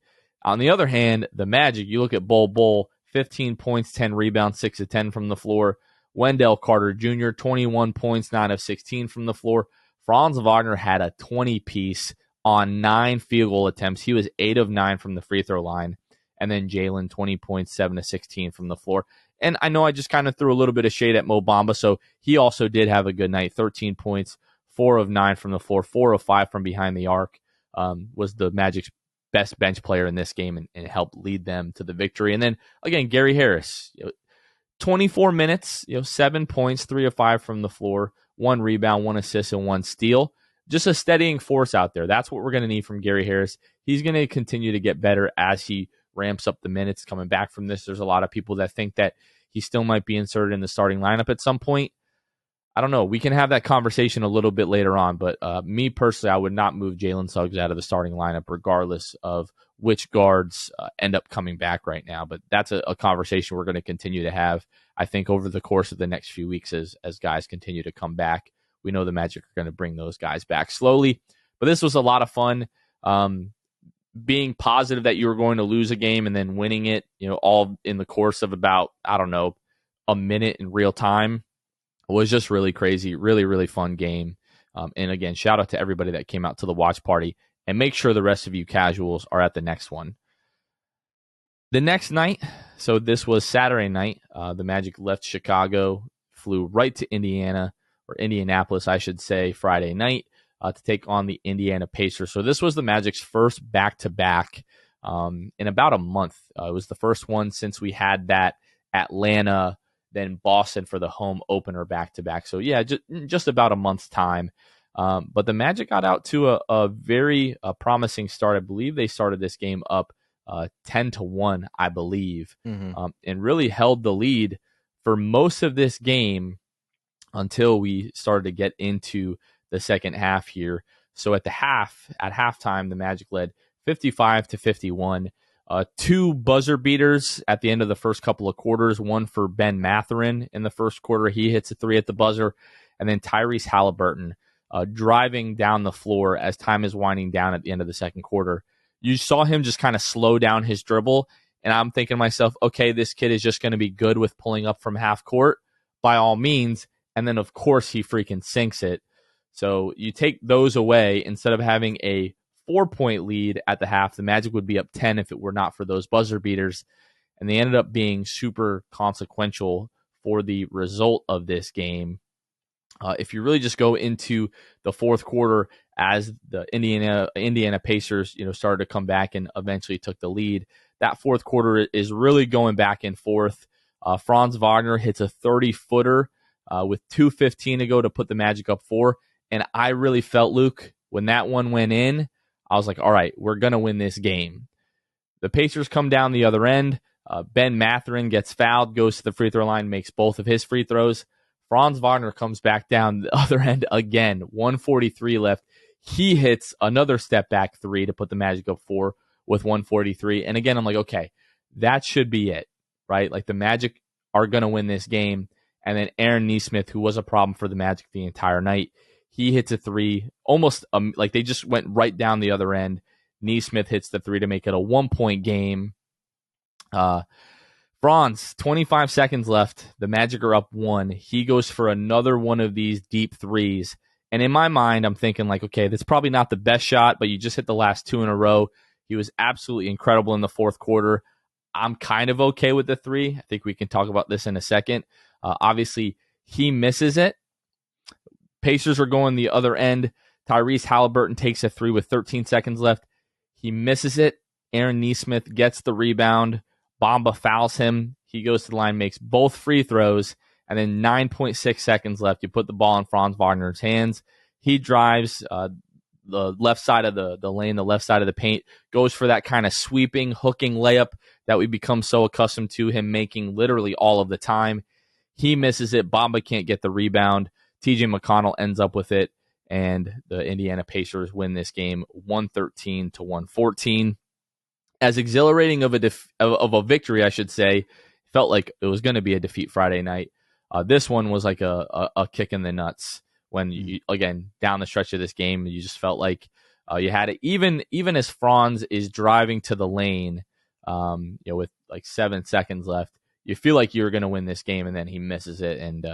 Speaker 1: On the other hand, the Magic, you look at Bol, 15 points, 10 rebounds, 6 of 10 from the floor. Wendell Carter Jr., 21 points, 9 of 16 from the floor. Franz Wagner had a 20-piece on 9 field goal attempts. He was 8 of 9 from the free throw line. And then Jalen, 20 points, 7 of 16 from the floor. And I know I just kind of threw a little bit of shade at Mo Bamba, so he also did have a good night. 13 points, 4 of 9 from the floor, 4 of 5 from behind the arc. Was the Magic's best bench player in this game and helped lead them to the victory. And then, again, Gary Harris, 24 minutes, 7 points, 3 of 5 from the floor, 1 rebound, 1 assist, and 1 steal. Just a steadying force out there. That's what we're going to need from Gary Harris. He's going to continue to get better as he ramps up the minutes coming back from this. There's a lot of people that think that he still might be inserted in the starting lineup at some point. I don't know. We can have that conversation a little bit later on, but me personally, I would not move Jalen Suggs out of the starting lineup regardless of which guards end up coming back right now. But that's a conversation we're going to continue to have, I think, over the course of the next few weeks as guys continue to come back. We know the Magic are going to bring those guys back slowly. But this was a lot of fun. Being positive that you were going to lose a game and then winning it, all in the course of about, I don't know, a minute in real time was just really crazy. Really, really fun game. And again, shout out to everybody that came out to the watch party, and make sure the rest of you casuals are at the next one. The next night, so this was Saturday night, the Magic left Chicago, flew right to Indianapolis, I should say, Friday night to take on the Indiana Pacers. So this was the Magic's first back-to-back in about a month. It was the first one since we had that Atlanta, then Boston for the home opener back-to-back. So yeah, just about a month's time. But the Magic got out to a very promising start. I believe they started this game up 10-1, I believe, and really held the lead for most of this game until we started to get into the second half here. So at halftime, the Magic led 55-51. 2 buzzer beaters at the end of the first couple of quarters. One for Ben Mathurin in the first quarter. He hits a 3 at the buzzer. And then Tyrese Halliburton driving down the floor as time is winding down at the end of the second quarter. You saw him just kind of slow down his dribble. And I'm thinking to myself, okay, this kid is just going to be good with pulling up from half court by all means. And then, of course, he freaking sinks it. So you take those away, instead of having a 4-point lead at the half, the Magic would be up 10 if it were not for those buzzer beaters. And they ended up being super consequential for the result of this game. If you really just go into the fourth quarter as the Indiana Pacers, started to come back and eventually took the lead, that fourth quarter is really going back and forth. Franz Wagner hits a 30-footer with 2:15 to go to put the Magic up 4. And I really felt, Luke, when that one went in, I was like, all right, we're going to win this game. The Pacers come down the other end. Ben Mathurin gets fouled, goes to the free throw line, makes both of his free throws. Franz Wagner comes back down the other end again, 1:43 left. He hits another step back 3 to put the Magic up 4 with 1:43. And again, I'm like, okay, that should be it, right? Like the Magic are going to win this game. And then Aaron Nesmith, who was a problem for the Magic the entire night, he hits a 3, almost like they just went right down the other end. Nesmith hits the 3 to make it a 1-point game. Franz, 25 seconds left. The Magic are up 1. He goes for another one of these deep threes. And in my mind, I'm thinking like, okay, that's probably not the best shot, but you just hit the last 2 in a row. He was absolutely incredible in the fourth quarter. I'm kind of okay with the 3. I think we can talk about this in a second. Obviously, he misses it. Pacers are going the other end. Tyrese Halliburton takes a 3 with 13 seconds left. He misses it. Aaron Nesmith gets the rebound. Bamba fouls him. He goes to the line, makes both free throws, and then 9.6 seconds left. You put the ball in Franz Wagner's hands. He drives the left side of the lane, the left side of the paint, goes for that kind of sweeping, hooking layup that we become so accustomed to him making literally all of the time. He misses it. Bamba can't get the rebound. TJ McConnell ends up with it, and the Indiana Pacers win this game 113 to 114. As exhilarating of a victory, I should say, felt like it was going to be a defeat Friday night. This one was like a kick in the nuts when you, again, down the stretch of this game, you just felt like you had it. Even as Franz is driving to the lane, with like 7 seconds left, you feel like you're going to win this game, and then he misses it. And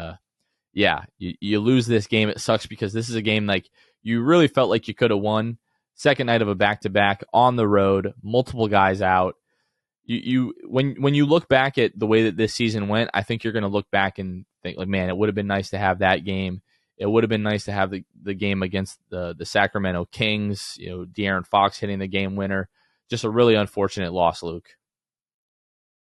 Speaker 1: you lose this game. It sucks because this is a game like you really felt like you could have won. Second night of a back-to-back on the road, multiple guys out. When you look back at the way that this season went, I think you're going to look back and think like, man, it would have been nice to have that game. It would have been nice to have the game against the Sacramento Kings. De'Aaron Fox hitting the game winner. Just a really unfortunate loss, Luke.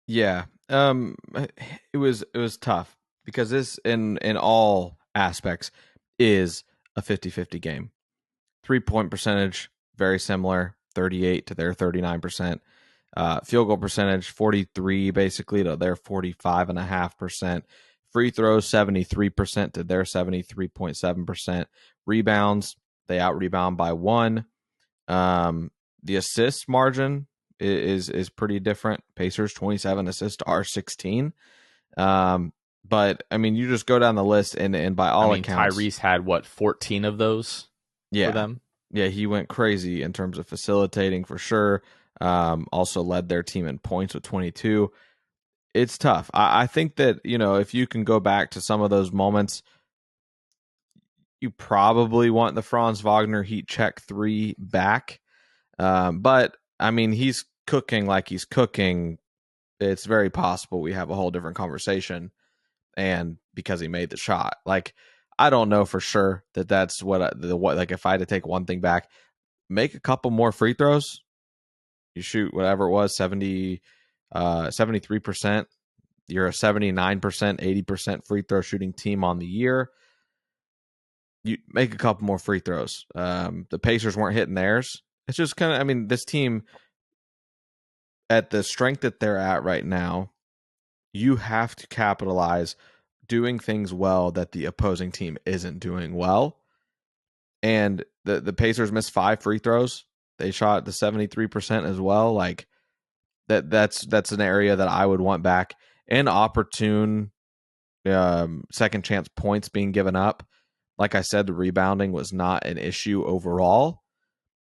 Speaker 2: Yeah, it was tough because this in all aspects is a 50-50 game. 3-point percentage very similar, 38 to their 39%. Field goal percentage 43 basically to their 45.5%. Free throws 73% to their 73.7%. Rebounds, they out rebound by 1. The assist margin is pretty different. Pacers 27 assists to our 16. But I mean, you just go down the list and by all accounts,
Speaker 1: Tyrese had 14 of those for them.
Speaker 2: Yeah, he went crazy in terms of facilitating for sure. Also led their team in points with 22. It's tough. I think that, if you can go back to some of those moments, you probably want the Franz Wagner heat check 3 back. But I mean, he's cooking like he's cooking. It's very possible we have a whole different conversation. And because he made the shot, like, I don't know for sure that's what like if I had to take one thing back, make a couple more free throws. You shoot whatever it was, 73%. You're a 79%, 80% free throw shooting team on the year. You make a couple more free throws. The Pacers weren't hitting theirs. It's just kind of, I mean, this team at the strength that they're at right now, you have to capitalize doing things well that the opposing team isn't doing well. And the Pacers missed 5 free throws. They shot the 73% as well. Like that's an area that I would want back. And opportune second chance points being given up. Like I said, the rebounding was not an issue overall,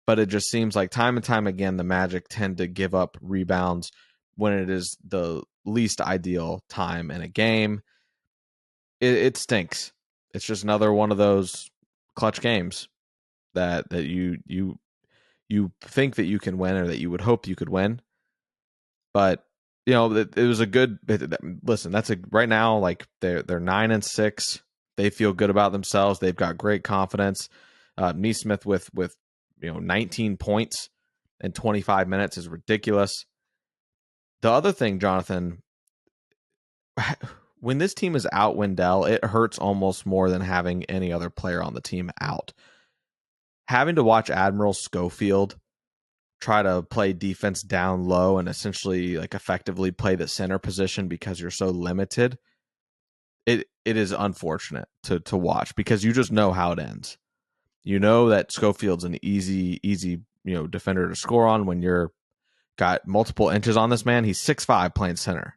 Speaker 2: but it just seems like time and time again, the Magic tend to give up rebounds when it is the least ideal time in a game. It stinks. It's just another one of those clutch games that you think that you can win or that you would hope you could win. But it was a good. Listen, that's right now. Like they're 9-6. They feel good about themselves. They've got great confidence. Nesmith with 19 points in 25 minutes is ridiculous. The other thing, Jonathan, when this team is out Wendell, it hurts almost more than having any other player on the team out. Having to watch Admiral Schofield try to play defense down low and essentially like effectively play the center position because you're so limited, it is unfortunate to watch because you just know how it ends. You know that Schofield's an easy defender to score on when you're got multiple inches on this man. He's 6'5" playing center.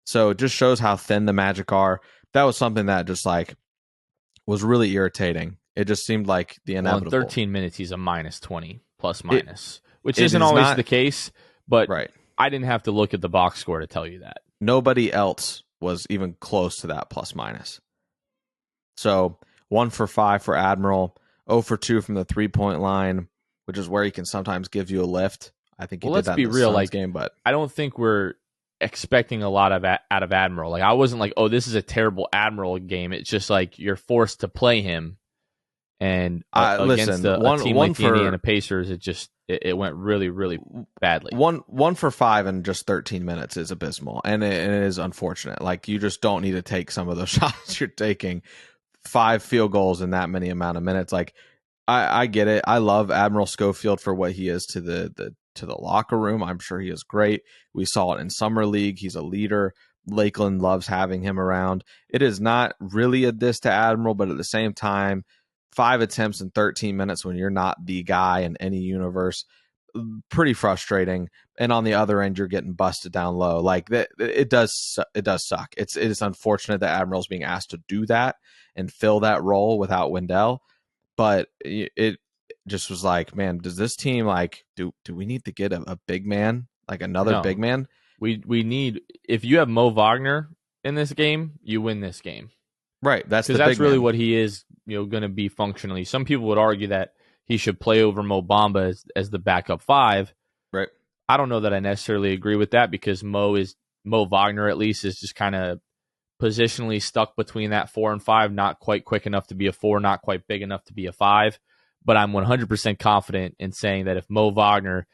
Speaker 2: So it just shows how thin the Magic are. That was something that just like was really irritating. It just seemed like the inevitable.
Speaker 1: In 13 minutes, he's a -20 plus minus, which isn't always the case. But right. I didn't have to look at the box score to tell you that.
Speaker 2: Nobody else was even close to that plus minus. So 1 for 5 for Admiral, 0 for 2 from the 3-point line, which is where he can sometimes give you a lift. I think he did that in the Suns game, but
Speaker 1: I don't think we're expecting a lot of out of Admiral. Like I wasn't like, oh, this is a terrible Admiral game. It's just like you're forced to play him, and against a team like the Indiana Pacers, it went really, really badly.
Speaker 2: 1 for 5 in just 13 minutes is abysmal, and it is unfortunate. Like you just don't need to take some of those shots you're taking. 5 field goals in that many amount of minutes. Like I get it. I love Admiral Schofield for what he is to the locker room. I'm sure he is great. We saw it in summer league. He's a leader. Lakeland loves having him around. It is not really a diss to Admiral, but at the same time, 5 attempts in 13 minutes when you're not the guy in any universe, pretty frustrating. And on the other end, you're getting busted down low. Like that, it does suck. It is unfortunate that Admiral's being asked to do that and fill that role without Wendell. But it just was like, man, does this team like do we need to get a big man, like another big
Speaker 1: No,
Speaker 2: man?
Speaker 1: we need, if you have Mo Wagner in this game, you win this game.
Speaker 2: Right, that's
Speaker 1: Because
Speaker 2: the
Speaker 1: that's
Speaker 2: big
Speaker 1: really
Speaker 2: man.
Speaker 1: what he is, going to be functionally. Some people would argue that he should play over Mo Bamba as the backup five.
Speaker 2: Right.
Speaker 1: I don't know that I necessarily agree with that because Mo Wagner at least is just kind of positionally stuck between that 4 and 5, not quite quick enough to be a 4, not quite big enough to be a 5. But I'm 100% confident in saying that if Mo Wagner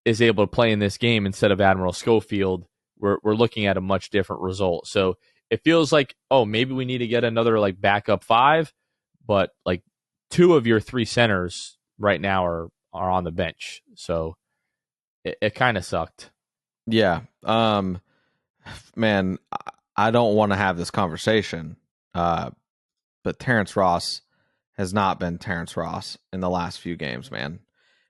Speaker 1: is able to play in this game instead of Admiral Schofield, we're looking at a much different result. So it feels like, oh, maybe we need to get another like backup 5, but like 2 of your 3 centers right now are on the bench. So it kind of sucked.
Speaker 2: Yeah. Man, I don't want to have this conversation. But Terrence Ross has not been Terrence Ross in the last few games, man.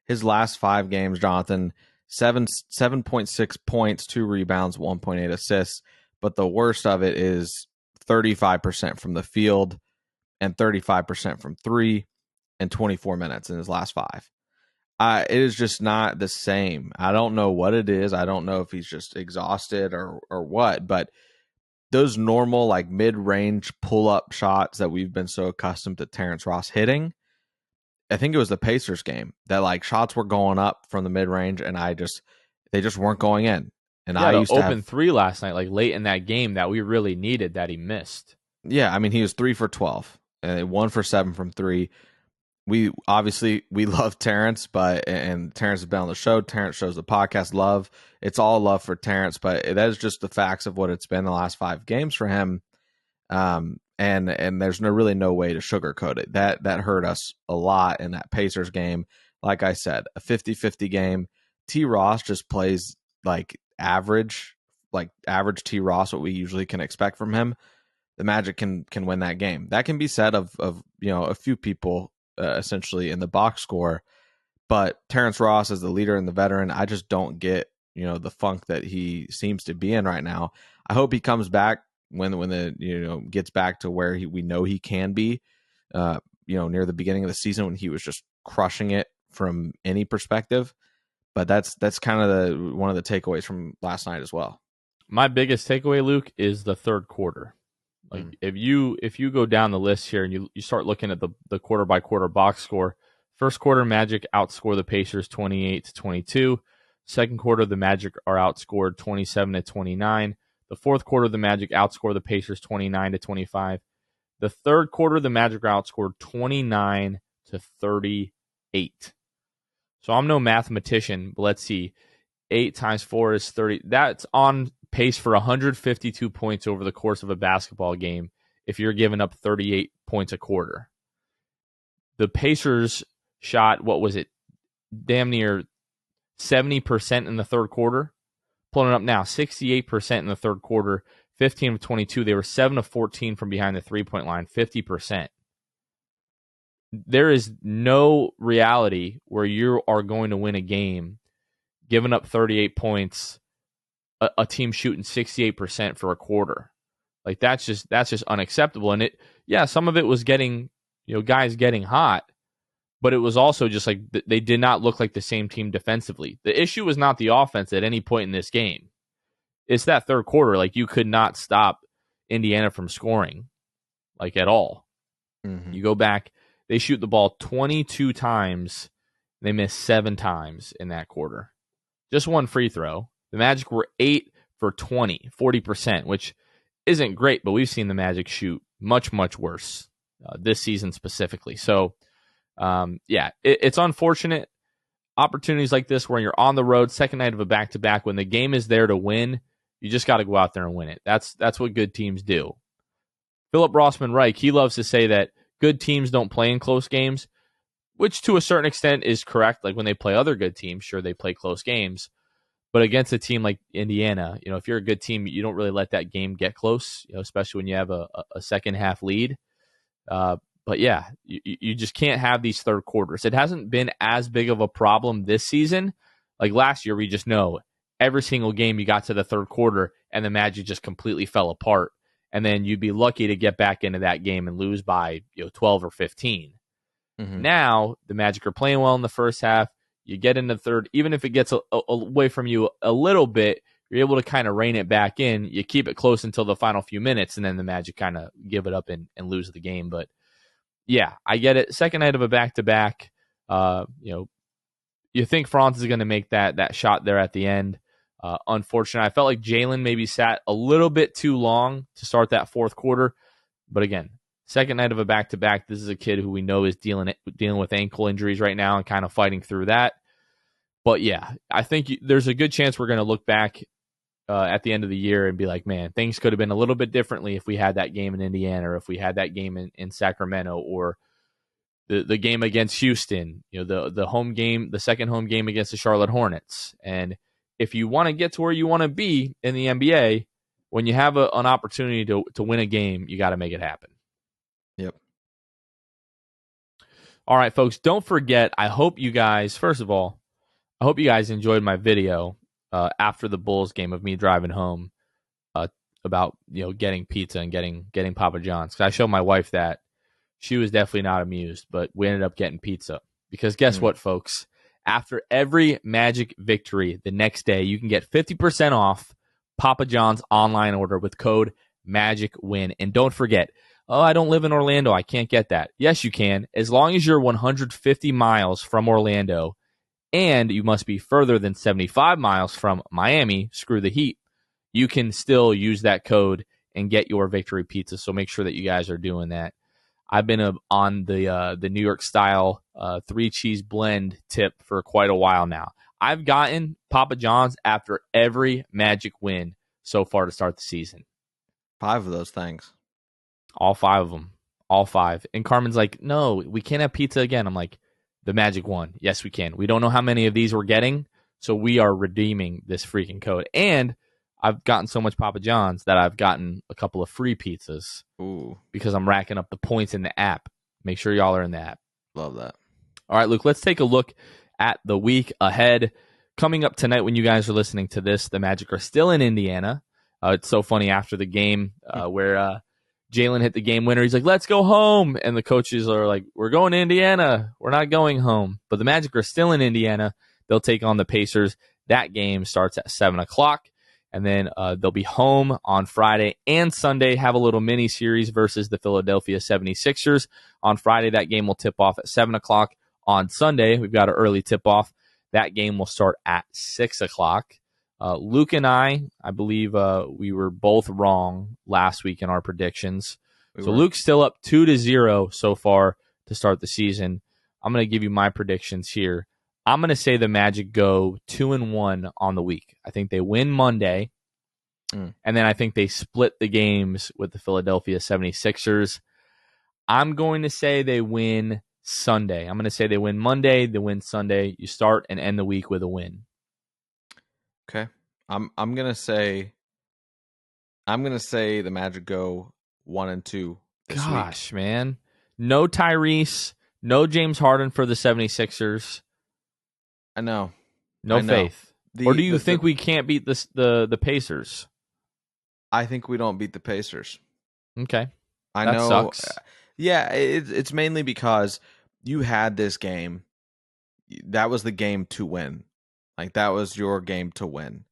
Speaker 2: His last 5 games, Jonathan, 7.6 points, 2 rebounds, 1.8 assists. But the worst of it is 35% from the field and 35% from 3 and 24 minutes in his last 5. It is just not the same. I don't know what it is. I don't know if he's just exhausted or what, but those normal like mid-range pull-up shots that we've been so accustomed to Terrence Ross hitting, I think it was the Pacers game that like shots were going up from the mid-range and they just weren't going in. And
Speaker 1: He
Speaker 2: I
Speaker 1: had an
Speaker 2: used to
Speaker 1: open
Speaker 2: have
Speaker 1: 3 last night, like late in that game that we really needed that he missed.
Speaker 2: yeah, I mean he was 3 for 12 and 1 for 7 from 3. We obviously we love Terrence, but and Terrence has been on the show. Terrence shows the podcast love. It's all love for Terrence, but that is just the facts of what it's been the last 5 games for him. And there's really no way to sugarcoat it. That hurt us a lot in that Pacers game. Like I said, a 50-50 game. T. Ross just plays like average T. Ross, what we usually can expect from him. The Magic can win that game. That can be said of a few people essentially in the box score. But Terrence Ross is the leader and the veteran. I just don't get the funk that he seems to be in right now. I hope he comes back when the gets back to where we know he can be. Near the beginning of the season when he was just crushing it from any perspective. But that's kind of one of the takeaways from last night as well.
Speaker 1: My biggest takeaway, Luke, is the third quarter. Like if you go down the list here and you start looking at the quarter by quarter box score, first quarter Magic outscore the Pacers 28-22. Second quarter the Magic are outscored 27-29. The fourth quarter the Magic outscore the Pacers 29-25. The third quarter the Magic are outscored 29-38. So I'm no mathematician, but let's see. 8 times 4 is 30. That's on pace for 152 points over the course of a basketball game if you're giving up 38 points a quarter. The Pacers shot, what was it, damn near 70% in the third quarter. Pulling it up now, 68% in the third quarter, 15 of 22. They were 7 of 14 from behind the three-point line, 50%. There is no reality where you are going to win a game giving up 38 points, a team shooting 68% for a quarter. Like that's just unacceptable. And some of it was getting, guys getting hot, but it was also just like they did not look like the same team defensively. The issue was not the offense at any point in this game. It's that third quarter. Like you could not stop Indiana from scoring, like at all.
Speaker 2: Mm-hmm.
Speaker 1: You go back, they shoot the ball 22 times, they miss 7 times in that quarter. Just one free throw. The Magic were 8 for 20, 40%, which isn't great, but we've seen the Magic shoot much, much worse this season specifically. So, it's unfortunate. Opportunities like this where you're on the road, second night of a back-to-back, when the game is there to win, you just got to go out there and win it. That's what good teams do. Philip Rossman-Reich, he loves to say that good teams don't play in close games, which to a certain extent is correct. Like when they play other good teams, sure, they play close games. But against a team like Indiana, if you're a good team, you don't really let that game get close, especially when you have a second half lead. But yeah, you just can't have these third quarters. It hasn't been as big of a problem this season. Like last year, we just know every single game you got to the third quarter and the Magic just completely fell apart. And then you'd be lucky to get back into that game and lose by 12 or 15.
Speaker 2: Mm-hmm.
Speaker 1: Now, the Magic are playing well in the first half. You get into the third, even if it gets away from you a little bit, you're able to kind of rein it back in. You keep it close until the final few minutes, and then the Magic kind of give it up and lose the game. But yeah, I get it. Second night of a back-to-back, you think Franz is going to make that shot there at the end. Unfortunately, I felt like Jalen maybe sat a little bit too long to start that fourth quarter. But again, second night of a back-to-back, this is a kid who we know is dealing with ankle injuries right now and kind of fighting through that. But yeah, I think there's a good chance we're going to look back at the end of the year and be like, man, things could have been a little bit differently if we had that game in Indiana or if we had that game in Sacramento or the game against Houston, the home game, the second home game against the Charlotte Hornets. And if you want to get to where you want to be in the NBA, when you have an opportunity to win a game, you got to make it happen.
Speaker 2: Yep.
Speaker 1: All right, folks, don't forget, first of all, I hope you guys enjoyed my video after the Bulls game of me driving home about getting pizza and getting Papa John's. Because I showed my wife that. She was definitely not amused, but we ended up getting pizza. Because guess what, folks? After every Magic victory the next day, you can get 50% off Papa John's online order with code MAGICWIN. And don't forget, I don't live in Orlando. I can't get that. Yes, you can. As long as you're 150 miles from Orlando and you must be further than 75 miles from Miami, screw the heat, you can still use that code and get your victory pizza. So make sure that you guys are doing that. I've been on the New York style 3-cheese blend tip for quite a while now. I've gotten Papa John's after every Magic win so far to start the season.
Speaker 2: 5 of those things.
Speaker 1: All 5 of them. All 5. And Carmen's like, no, we can't have pizza again. I'm like, the Magic one. Yes, we can. We don't know how many of these we're getting, so we are redeeming this freaking code. And I've gotten so much Papa John's that I've gotten a couple of free pizzas.
Speaker 2: Ooh.
Speaker 1: Because I'm racking up the points in the app. Make sure y'all are in the app.
Speaker 2: Love that.
Speaker 1: All right, Luke, let's take a look at the week ahead. Coming up tonight when you guys are listening to this, the Magic are still in Indiana. It's so funny after the game where Jalen hit the game winner. He's like, let's go home. And the coaches are like, we're going to Indiana. We're not going home. But the Magic are still in Indiana. They'll take on the Pacers. That game starts at 7 o'clock. And then they'll be home on Friday and Sunday, have a little mini series versus the Philadelphia 76ers. On Friday, that game will tip off at 7 o'clock. On Sunday, we've got an early tip off. That game will start at 6 o'clock. Luke and I believe we were both wrong last week in our predictions. Luke's still up 2-0 so far to start the season. I'm going to give you my predictions here. I'm going to say the Magic go 2-1 on the week. I think they win Monday, and then I think they split the games with the Philadelphia 76ers. I'm going to say they win Sunday. I'm going to say they win Monday, they win Sunday. You start and end the week with a win.
Speaker 2: Okay. I'm going to say the Magic go 1-2 this
Speaker 1: Gosh,
Speaker 2: week.
Speaker 1: Man. No Tyrese, no James Harden for the 76ers.
Speaker 2: I know.
Speaker 1: No faith. Or do you think we can't beat the Pacers?
Speaker 2: I think we don't beat the Pacers.
Speaker 1: Okay.
Speaker 2: I
Speaker 1: that
Speaker 2: know.
Speaker 1: Sucks.
Speaker 2: Yeah, it's mainly because you had this game. That was the game to win. Like that was your game to win.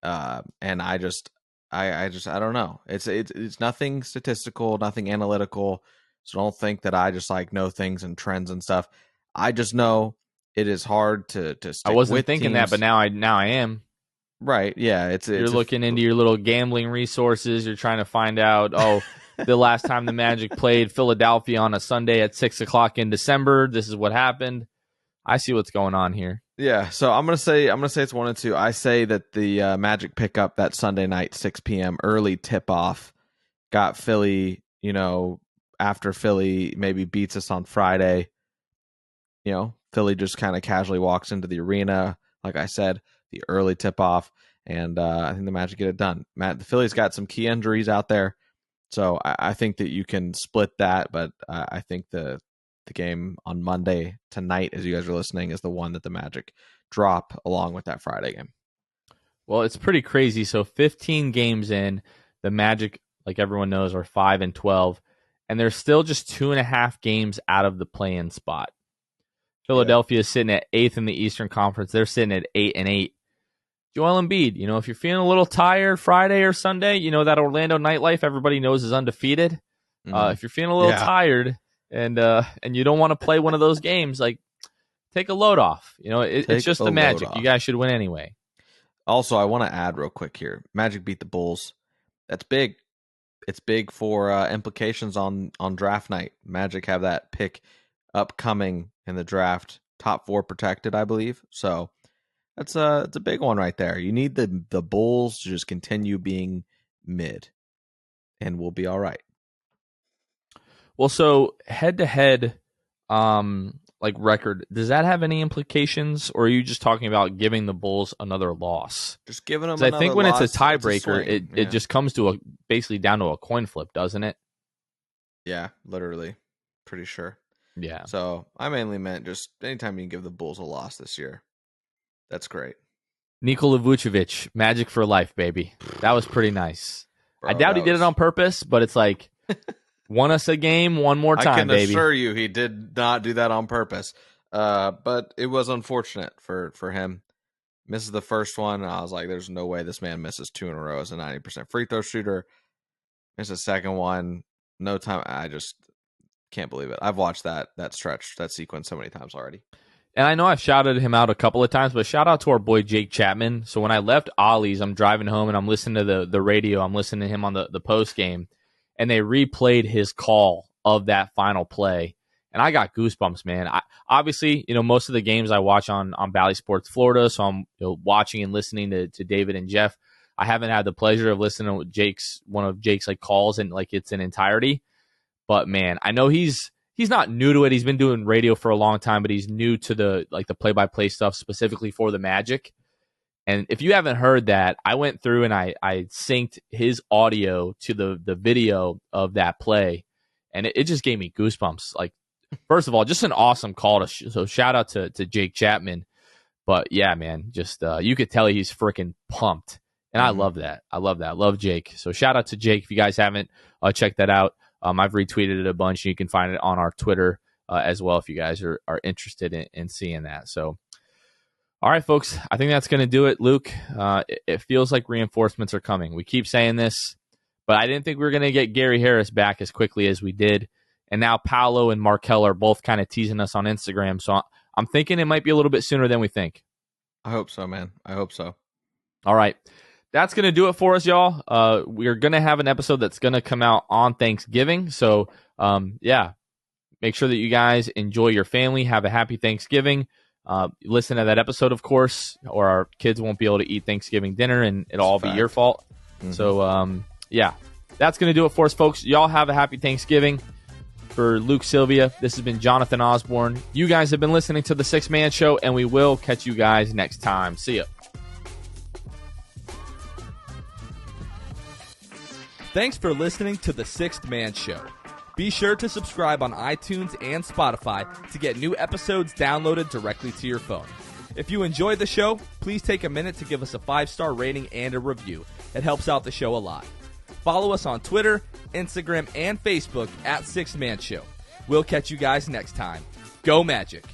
Speaker 2: And I don't know. It's nothing statistical, nothing analytical. So don't think that I just like know things and trends and stuff. I just know it is hard to stick.
Speaker 1: I wasn't
Speaker 2: with
Speaker 1: thinking
Speaker 2: teams.
Speaker 1: that, but now I am.
Speaker 2: Right? Yeah.
Speaker 1: You're looking into your little gambling resources. You're trying to find out. The last time the Magic played Philadelphia on a Sunday at 6 o'clock in December, this is what happened. I see what's going on here.
Speaker 2: Yeah, so I'm gonna say it's 1-2. I say that the Magic pick up that Sunday night 6 p.m. early tip off. Got Philly, after Philly maybe beats us on Friday. Philly just kind of casually walks into the arena. Like I said, the early tip-off, and I think the Magic get it done. The Philly's got some key injuries out there, so I think that you can split that, but I think the game on Monday tonight, as you guys are listening, is the one that the Magic drop along with that Friday game.
Speaker 1: Well, it's pretty crazy. So 15 games in, the Magic, like everyone knows, are 5-12, and they're still just 2.5 games out of the play-in spot. Philadelphia is sitting at 8th in the Eastern Conference. They're sitting at 8-8. Joel Embiid, if you're feeling a little tired Friday or Sunday, that Orlando nightlife everybody knows is undefeated. If you're feeling a little tired and you don't want to play one of those games, like, take a load off. It's just the Magic. You guys should win anyway.
Speaker 2: Also, I want to add real quick here. Magic beat the Bulls. That's big. It's big for implications on draft night. Magic have that pick upcoming in the draft, top 4 protected, I believe. So it's a big one right there. You need the Bulls to just continue being mid, and we'll be all right.
Speaker 1: Well, so head-to-head, record, does that have any implications, or are you just talking about giving the Bulls another loss?
Speaker 2: Just giving them another loss.
Speaker 1: I think when it's a tiebreaker, it just comes to basically down to a coin flip, doesn't it?
Speaker 2: Yeah, literally. Pretty sure.
Speaker 1: Yeah.
Speaker 2: So I mainly meant just anytime you can give the Bulls a loss this year, that's great.
Speaker 1: Nikola Vucevic, Magic for life, baby. That was pretty nice.
Speaker 2: Bro,
Speaker 1: I doubt he did it on purpose, but it's like, won us a game one more time, baby.
Speaker 2: I can assure you he did not do that on purpose. But it was unfortunate for him. Misses the first one. I was like, there's no way this man misses 2 in a row as a 90% free throw shooter. Misses the second one. No time. I just can't believe it. I've watched that stretch, that sequence so many times already.
Speaker 1: And I know I've shouted him out a couple of times, but shout out to our boy Jake Chapman. So when I left Ollie's, I'm driving home and I'm listening to the radio. I'm listening to him on the post game, and they replayed his call of that final play. And I got goosebumps, man. Obviously, most of the games I watch on Bally Sports Florida, so I'm watching and listening to David and Jeff. I haven't had the pleasure of listening to one of Jake's calls and it's in entirety. But man, I know he's not new to it. He's been doing radio for a long time, but he's new to the play-by-play stuff specifically for the Magic. And if you haven't heard that, I went through and I synced his audio to the video of that play, and it just gave me goosebumps. First of all, just an awesome call. So shout out to Jake Chapman. But yeah, man, just you could tell he's freaking pumped. And I love that. I love Jake. So shout out to Jake. If you guys haven't checked that out, I've retweeted it a bunch. You can find it on our Twitter as well if you guys are interested in seeing that. So, all right, folks, I think that's going to do it. Luke, it feels like reinforcements are coming. We keep saying this, but I didn't think we were going to get Gary Harris back as quickly as we did. And now Paolo and Markel are both kind of teasing us on Instagram. So I'm thinking it might be a little bit sooner than we think.
Speaker 2: I hope so, man. I hope so.
Speaker 1: All right. That's going to do it for us, y'all. We're going to have an episode that's going to come out on Thanksgiving. So, make sure that you guys enjoy your family. Have a happy Thanksgiving. Listen to that episode, of course, or our kids won't be able to eat Thanksgiving dinner, and it'll all be your fault. Mm-hmm. So, that's going to do it for us, folks. Y'all have a happy Thanksgiving. For Luke Sylvia, this has been Jonathan Osborne. You guys have been listening to The Sixth Man Show, and we will catch you guys next time. See ya. Thanks for listening to The Sixth Man Show. Be sure to subscribe on iTunes and Spotify to get new episodes downloaded directly to your phone. If you enjoyed the show, please take a minute to give us a 5-star rating and a review. It helps out the show a lot. Follow us on Twitter, Instagram, and Facebook at Sixth Man Show. We'll catch you guys next time. Go Magic!